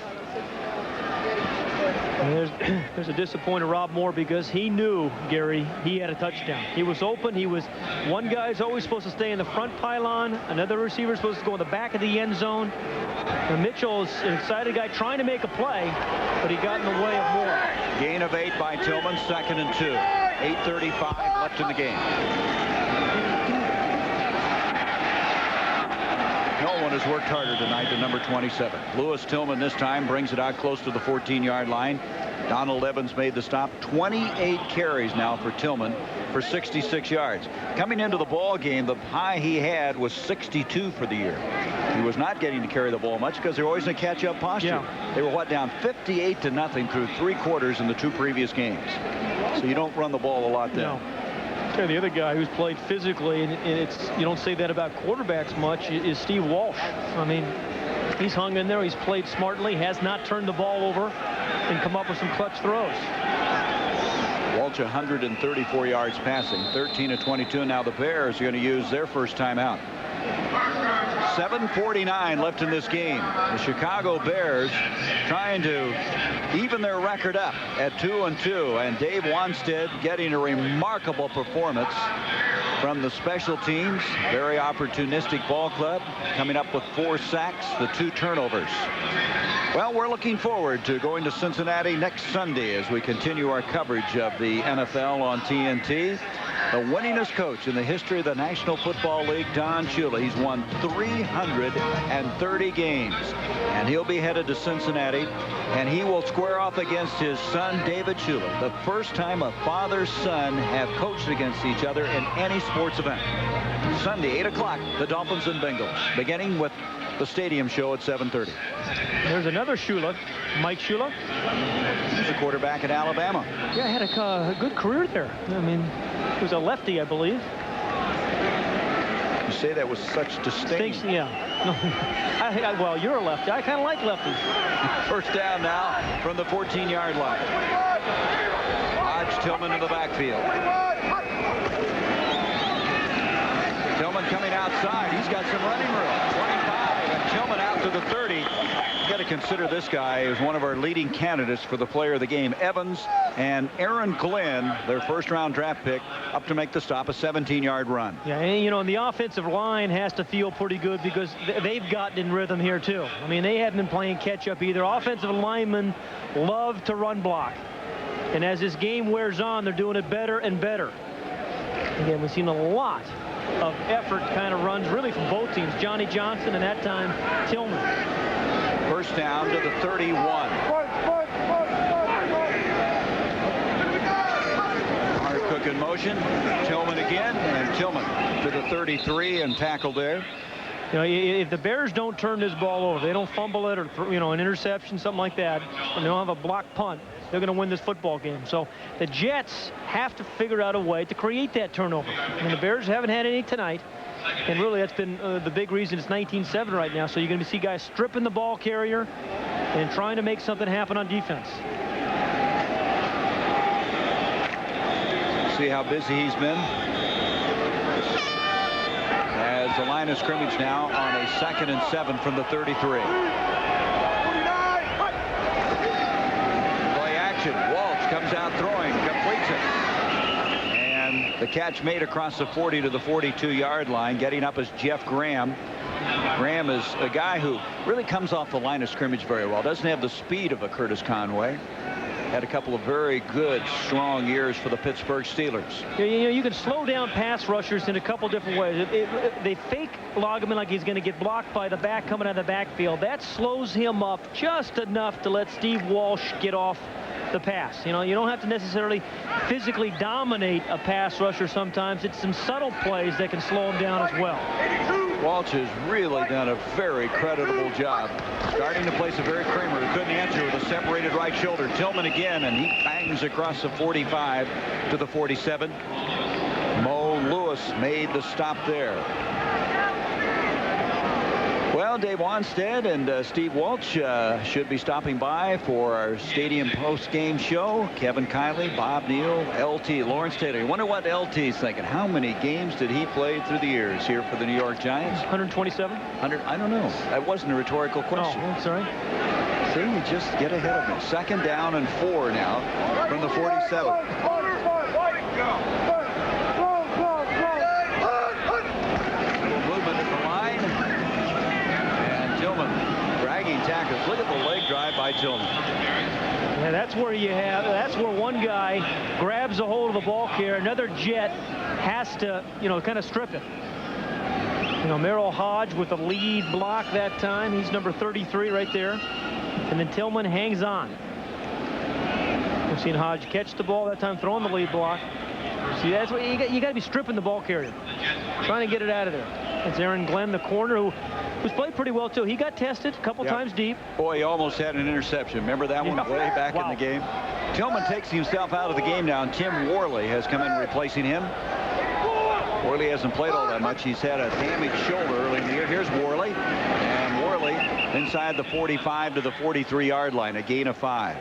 And there's a disappointed Rob Moore because he knew, Gary, he had a touchdown. He was open. One guy's always supposed to stay in the front pylon. Another receiver is supposed to go in the back of the end zone. And Mitchell's an excited guy trying to make a play, but he got in the way of Moore. Gain of 8 by Tillman, 2nd and 2. 8:35 left in the game. No one has worked harder tonight than number 27. Lewis Tillman this time brings it out close to the 14-yard line. Donald Evans made the stop. 28 carries now for Tillman for 66 yards. Coming into the ball game, the high he had was 62 for the year. He was not getting to carry the ball much because they're always in a catch-up posture. Yeah. They were down 58-0 through 3 quarters in the 2 previous games. So you don't run the ball a lot then. No. The other guy who's played physically, and you don't say that about quarterbacks much, is Steve Walsh. I mean, he's hung in there. He's played smartly, has not turned the ball over, and come up with some clutch throws. Walsh 134 yards passing, 13 of 22. Now the Bears are going to use their first timeout. 7:49 left in this game. The Chicago Bears trying to even their record up at 2-2, and Dave Wanstead getting a remarkable performance from the special teams. Very opportunistic ball club, coming up with 4 sacks, the 2 turnovers. Well, we're looking forward to going to Cincinnati next Sunday as we continue our coverage of the NFL on TNT. The winningest coach in the history of the National Football League, Don Shula. He's won 330 games, and he'll be headed to Cincinnati, and he will square off against his son, David Shula. The first time a father-son have coached against each other in any sports event. Sunday, 8 o'clock, the Dolphins and Bengals, beginning with the stadium show at 7:30. There's another Shula, Mike Shula. He's a quarterback at Alabama. Yeah, had a good career there. I mean, he was a lefty, I believe. You say that with such disdain. Yeah. Well, you're a lefty. I kind of like lefties. First down now from the 14-yard line. Hodge, Tillman in the backfield. Tillman coming outside. He's got some running room. 25, and Tillman out to the 30. You got to consider this guy as one of our leading candidates for the player of the game. Evans and Aaron Glenn, their first-round draft pick, up to make the stop, a 17-yard run. Yeah, and and the offensive line has to feel pretty good because they've gotten in rhythm here too. I mean, they haven't been playing catch-up either. Offensive linemen love to run block, and as this game wears on, they're doing it better and better. Again, we've seen a lot of effort kind of runs really from both teams. Johnny Johnson and that time Tillman. First down to the 31. Hard Cook in motion. Tillman again, and Tillman to the 33 and tackled there. If the Bears don't turn this ball over, they don't fumble it or an interception, something like that, and they don't have a blocked punt, they're going to win this football game. So the Jets have to figure out a way to create that turnover. I mean, the Bears haven't had any tonight, and really that's been the big reason. It's 19-7 right now, so you're going to see guys stripping the ball carrier and trying to make something happen on defense. See how busy he's been. As the line of scrimmage now on a 2nd and 7 from the 33. Walsh comes out throwing, completes it. And the catch made across the 40 to the 42-yard line. Getting up is Jeff Graham. Graham is a guy who really comes off the line of scrimmage very well. Doesn't have the speed of a Curtis Conway. had a couple of very good, strong years for the Pittsburgh Steelers. Yeah, you can slow down pass rushers in a couple different ways. They fake log him in like he's going to get blocked by the back coming out of the backfield. That slows him up just enough to let Steve Walsh get off the pass. You don't have to necessarily physically dominate a pass rusher sometimes. It's some subtle plays that can slow him down as well. Walsh has really done a very creditable job. Starting to place a very Kramer who couldn't answer with a separated right shoulder. Tillman again, and he bangs across the 45 to the 47. Mo Lewis made the stop there. Well, Dave Wanstead and Steve Walsh should be stopping by for our stadium post-game show. Kevin Kiley, Bob Neal, LT, Lawrence Taylor. You wonder what LT's thinking. How many games did he play through the years here for the New York Giants? 127? 100, I don't know. That wasn't a rhetorical question. Oh, sorry. See, you just get ahead of me. 2nd down and 4 now from the 47. Tackles. Look at the leg drive by Tillman. Yeah, that's where one guy grabs a hold of the ball carrier. Another Jet has to, kind of strip it. Merrill Hodge with the lead block that time. He's number 33 right there. And then Tillman hangs on. We've seen Hodge catch the ball that time, throwing the lead block. See, that's what you got to be stripping the ball carrier, trying to get it out of there. It's Aaron Glenn, the corner, who's played pretty well too. He got tested a couple times deep. Boy, he almost had an interception. Remember that one way back in the game? Tillman takes himself out of the game now, and Tim Worley has come in replacing him. Worley hasn't played all that much. He's had a damaged shoulder early in the year. Here's Worley, and Worley inside the 45 to the 43-yard line, a gain of 5.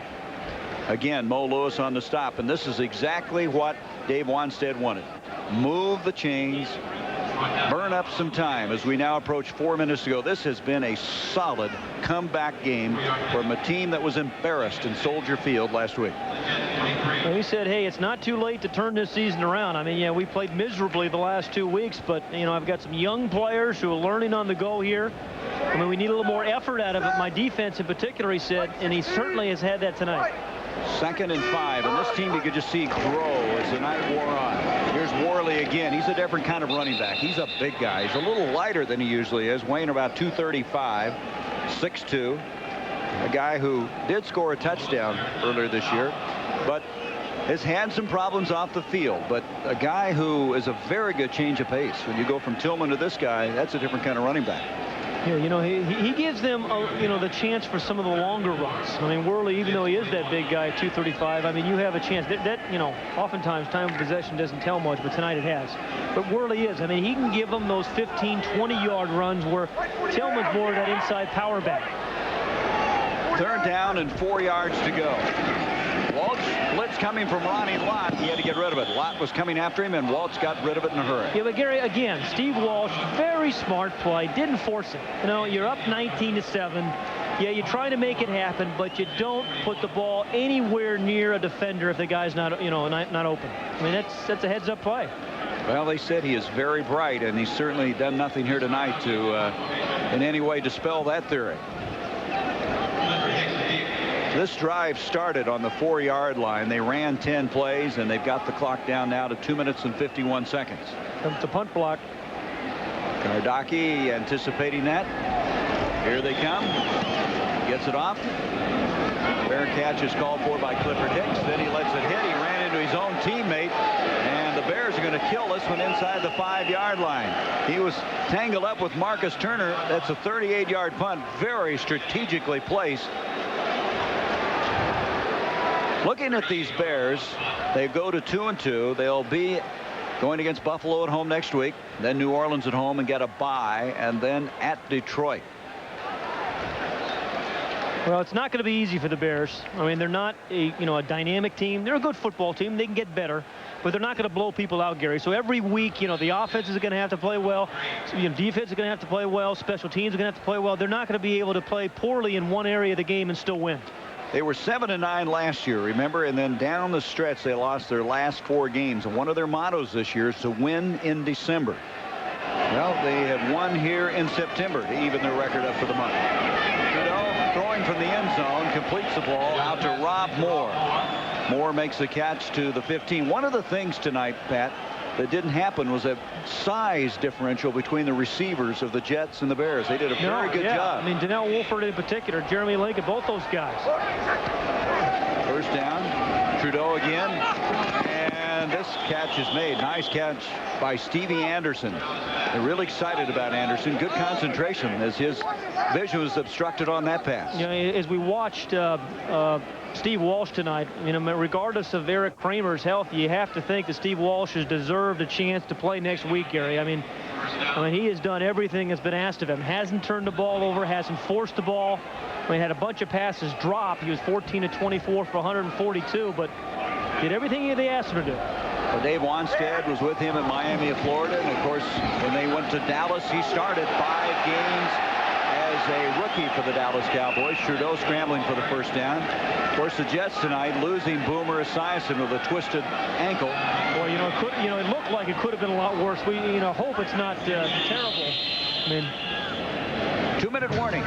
Again, Mo Lewis on the stop, and this is exactly what Dave Wanstead wanted. Move the chains, burn up some time as we now approach 4 minutes to go. This has been a solid comeback game from a team that was embarrassed in Soldier Field last week. Well, he said, hey, it's not too late to turn this season around. I mean, we played miserably the last 2 weeks, but, I've got some young players who are learning on the go here. I mean, we need a little more effort out of it. My defense in particular, he said, and he certainly has had that tonight. 2nd and 5, and this team you could just see grow as the night wore on. Here's Worley again. He's a different kind of running back. He's a big guy. He's a little lighter than he usually is, weighing about 235, 6'2". A guy who did score a touchdown earlier this year, but has had some problems off the field. But a guy who is a very good change of pace. When you go from Tillman to this guy, that's a different kind of running back. Yeah, he gives them, the chance for some of the longer runs. I mean, Worley, even though he is that big guy, 235, I mean, you have a chance. That oftentimes time of possession doesn't tell much, but tonight it has. But Worley is. I mean, he can give them those 15, 20-yard runs where Tillman's more of that inside power back. 3rd down and 4 yards to go. Walsh blitz coming from Ronnie Lott. He had to get rid of it. Lott was coming after him, and Walsh got rid of it in a hurry. Yeah, but Gary, again, Steve Walsh, very smart play. Didn't force it. You're up 19-7. Yeah, you try to make it happen, but you don't put the ball anywhere near a defender if the guy's not open. I mean, that's a heads-up play. Well, they said he is very bright, and he's certainly done nothing here tonight to in any way dispel that theory. This drive started on the 4-yard line. They ran 10 plays, and they've got the clock down now to 2 minutes and 51 seconds. Comes the punt block. Kardaki anticipating that. Here they come. Gets it off. Fair catch is called for by Clifford Hicks. Then he lets it hit. He ran into his own teammate, and the Bears are going to kill this one inside the 5-yard line. He was tangled up with Marcus Turner. That's a 38-yard punt, very strategically placed. Looking at these Bears, they go to 2-2. They'll be going against Buffalo at home next week, then New Orleans at home and get a bye, and then at Detroit. Well, it's not going to be easy for the Bears. I mean, they're not a dynamic team. They're a good football team. They can get better, but they're not going to blow people out, Gary. So every week, the offense is going to have to play well. Defense is going to have to play well. Special teams are going to have to play well. They're not going to be able to play poorly in one area of the game and still win. They were 7-9 last year, remember, and then down the stretch they lost their last 4 games. And one of their mottos this year is to win in December. Well, they have won here in September to even their record up for the month. Trudeau throwing from the end zone, completes the ball out to Rob Moore. Moore makes the catch to the 15. One of the things tonight, Pat, that didn't happen was a size differential between the receivers of the Jets and the Bears. They did a very good job. I mean, Donnell Wolford in particular, Jeremy Lincoln, both those guys. First down, Trudeau again, and this catch is made. Nice catch by Stevie Anderson. They're really excited about Anderson. Good concentration as his vision was obstructed on that pass. You know, as we watched Steve Walsh tonight, you know, regardless of Eric Kramer's health, you have to think that Steve Walsh has deserved a chance to play next week, Gary. I mean, he has done everything that's been asked of him. Hasn't turned the ball over, hasn't forced the ball. I mean, had a bunch of passes drop. He was 14 of 24 for 142, but did everything they asked him to do. Well, Dave Wanstead was with him at Miami of Florida, and of course, when they went to Dallas, he started 5 games as a rookie for the Dallas Cowboys. Trudeau scrambling for the first down. Of course, the Jets tonight losing Boomer Esiason with a twisted ankle. Well, it looked like it could have been a lot worse. We, hope it's not terrible. I mean, 2-minute warning.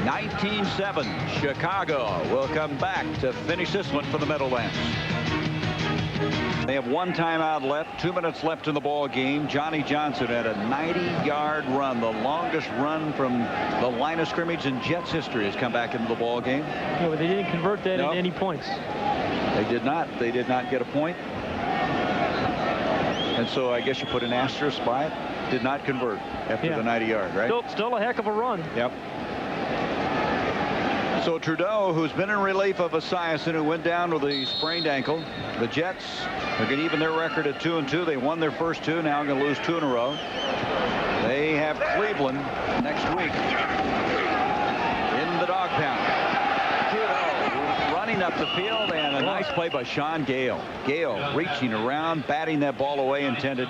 19-7. Chicago will come back to finish this one for the Meadowlands. They have 1 timeout left, 2 minutes left in the ball game. Johnny Johnson had a 90-yard run, the longest run from the line of scrimmage in Jets history, has come back into the ball game. Yeah, but they didn't convert that into any points. They did not. They did not get a point. And so I guess you put an asterisk by it. Did not convert after the 90-yard, right? Still a heck of a run. Yep. So Trudeau, who's been in relief of Esiason, who went down with a sprained ankle. The Jets are going to even their record at 2-2. They won their first 2. Now going to lose 2 in a row. They have Cleveland next week in the dog pound. Trudeau running up the field, and a nice play by Sean Gale. Gale reaching around, batting that ball away, intended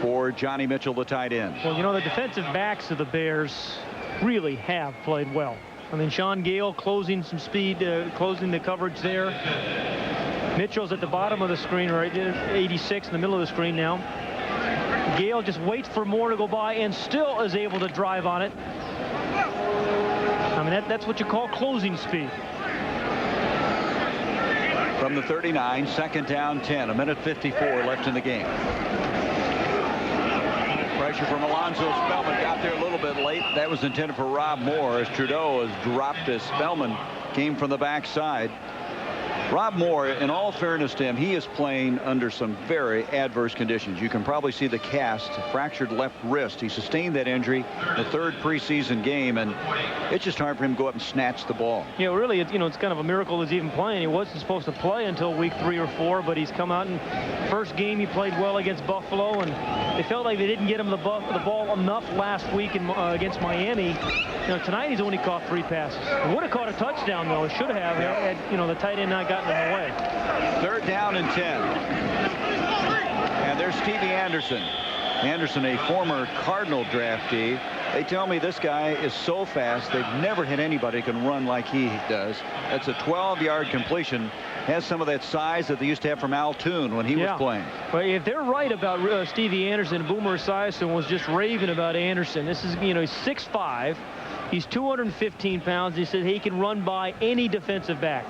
for Johnny Mitchell, the tight end. Well, the defensive backs of the Bears really have played well. I mean, Sean Gale closing some speed, closing the coverage there. Mitchell's at the bottom of the screen, right, 86 in the middle of the screen now. Gale just waits for Moore to go by and still is able to drive on it. I mean, that's what you call closing speed. From the 39, 2nd down 10, 1:54 left in the game. Pressure from Alonzo Spellman, got there a little bit late. That was intended for Rob Moore, as Trudeau has dropped as Spellman came from the backside. Rob Moore, in all fairness to him, he is playing under some very adverse conditions. You can probably see the cast, fractured left wrist. He sustained that injury the 3rd preseason game, and it's just hard for him to go up and snatch the ball. Yeah, really, it's kind of a miracle he's even playing. He wasn't supposed to play until week 3 or 4, but he's come out, and first game he played well against Buffalo, and they felt like they didn't get him the ball enough last week against Miami. Tonight he's only caught 3 passes. He would have caught a touchdown, though. He should have had the tight end not gotten in the way. 3rd down and 10. And there's Stevie Anderson. Anderson, a former Cardinal draftee. They tell me this guy is so fast, they've never had anybody who can run like he does. That's a 12-yard completion. Has some of that size that they used to have from Al Toon when he was playing. Well, if they're right about Stevie Anderson, Boomer Esiason was just raving about Anderson. This is, he's 6'5". He's 215 pounds. He said he can run by any defensive back.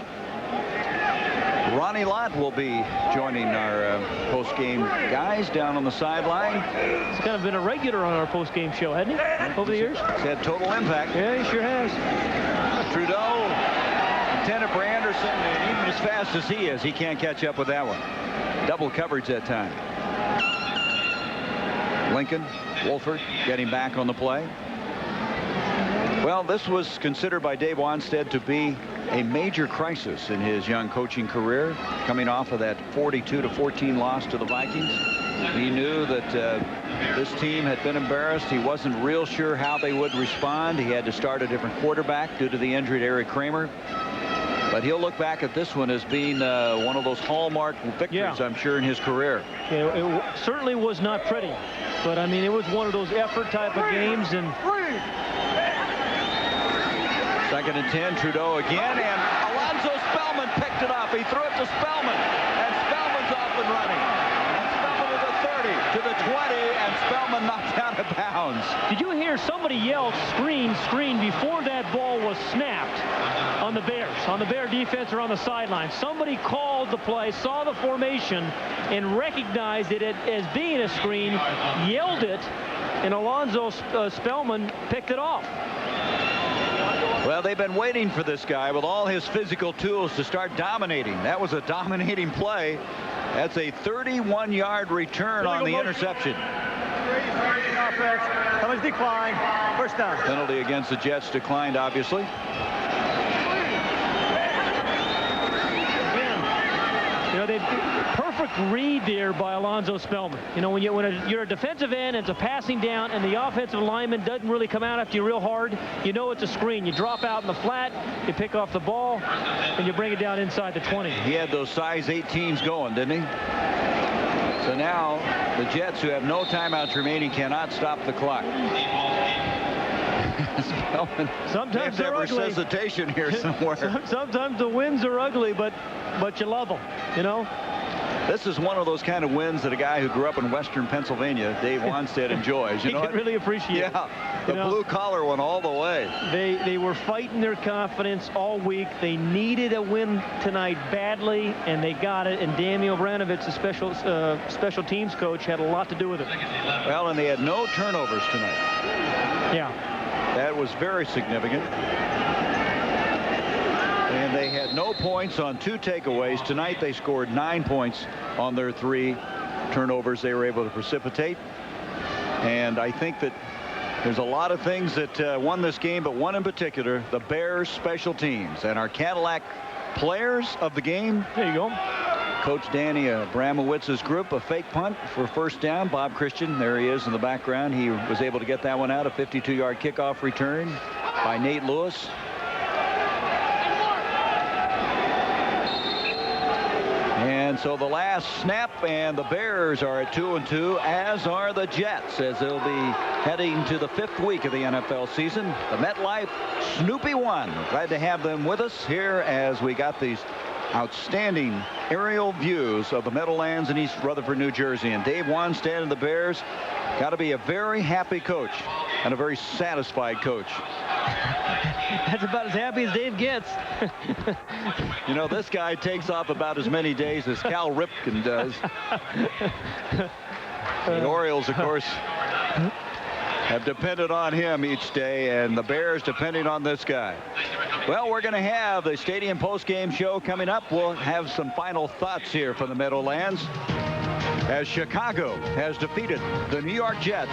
Ronnie Lott will be joining our post-game guys down on the sideline. He's kind of been a regular on our post-game show, hasn't he, over the years? He's had total impact. Yeah, he sure has. Trudeau intended for Anderson, and even as fast as he is, he can't catch up with that one. Double coverage that time. Lincoln, Wolford getting back on the play. Well, this was considered by Dave Wanstead to be a major crisis in his young coaching career, coming off of that 42-14 loss to the Vikings. He knew that this team had been embarrassed. He wasn't real sure how they would respond. He had to start a different quarterback due to the injury to Eric Kramer. But he'll look back at this one as being one of those hallmark victories, I'm sure, in his career. Yeah, it certainly was not pretty, but I mean, it was one of those effort type of games. And 2nd and 10, Trudeau again, and Alonzo Spellman picked it up. He threw it to Spellman, and Spellman's off and running. And Spellman to the 30, to the 20, and Spellman knocked out of bounds. Did you hear somebody yell screen, screen before that ball was snapped on the Bears, on the Bear defense or on the sideline? Somebody called the play, saw the formation, and recognized it as being a screen, yelled it, and Alonzo Spellman picked it off. Well, they've been waiting for this guy with all his physical tools to start dominating. That was a dominating play. That's a 31-yard return on the interception. Offense. Penalties decline. First down. Penalty against the Jets declined, obviously. You know, they perfect read there by Alonzo Spellman. You know, when you're a defensive end, it's a passing down, and the offensive lineman doesn't really come out after you real hard, you know it's a screen. You drop out in the flat, you pick off the ball, and you bring it down inside the 20. He had those size 18s going, didn't he? So now the Jets, who have no timeouts remaining, cannot stop the clock. Sometimes they're ugly. Resuscitation here somewhere. Sometimes the wins are ugly, but you love them, you know. This is one of those kind of wins that a guy who grew up in Western Pennsylvania, Dave Wanstead, enjoys. You know, can really appreciate. Yeah, the blue collar one all the way. They were fighting their confidence all week. They needed a win tonight badly, and they got it. And Danny Obranovich, the special teams coach, had a lot to do with it. Well, and they had no turnovers tonight. Yeah. That was very significant. And they had no points on 2 takeaways. Tonight they scored 9 points on their 3 turnovers they were able to precipitate. And I think that there's a lot of things that won this game, but one in particular, the Bears special teams. And our Cadillac players of the game. There you go. Coach Danny Abramowitz's group, a fake punt for first down. Bob Christian, there he is in the background. He was able to get that one out. A 52-yard kickoff return by Nate Lewis. And so the last snap, and the Bears are at 2-2, as are the Jets, as they'll be heading to the 5th week of the NFL season. The MetLife Snoopy 1. Glad to have them with us here as we got these outstanding aerial views of the Meadowlands in East Rutherford, New Jersey. And Dave Wanstead and the Bears got to be a very happy coach and a very satisfied coach. That's about as happy as Dave gets. You know, this guy takes off about as many days as Cal Ripken does. The Orioles, of course, have depended on him each day, and the Bears depending on this guy. Well, we're going to have the stadium post-game show coming up. We'll have some final thoughts here from the Meadowlands as Chicago has defeated the New York Jets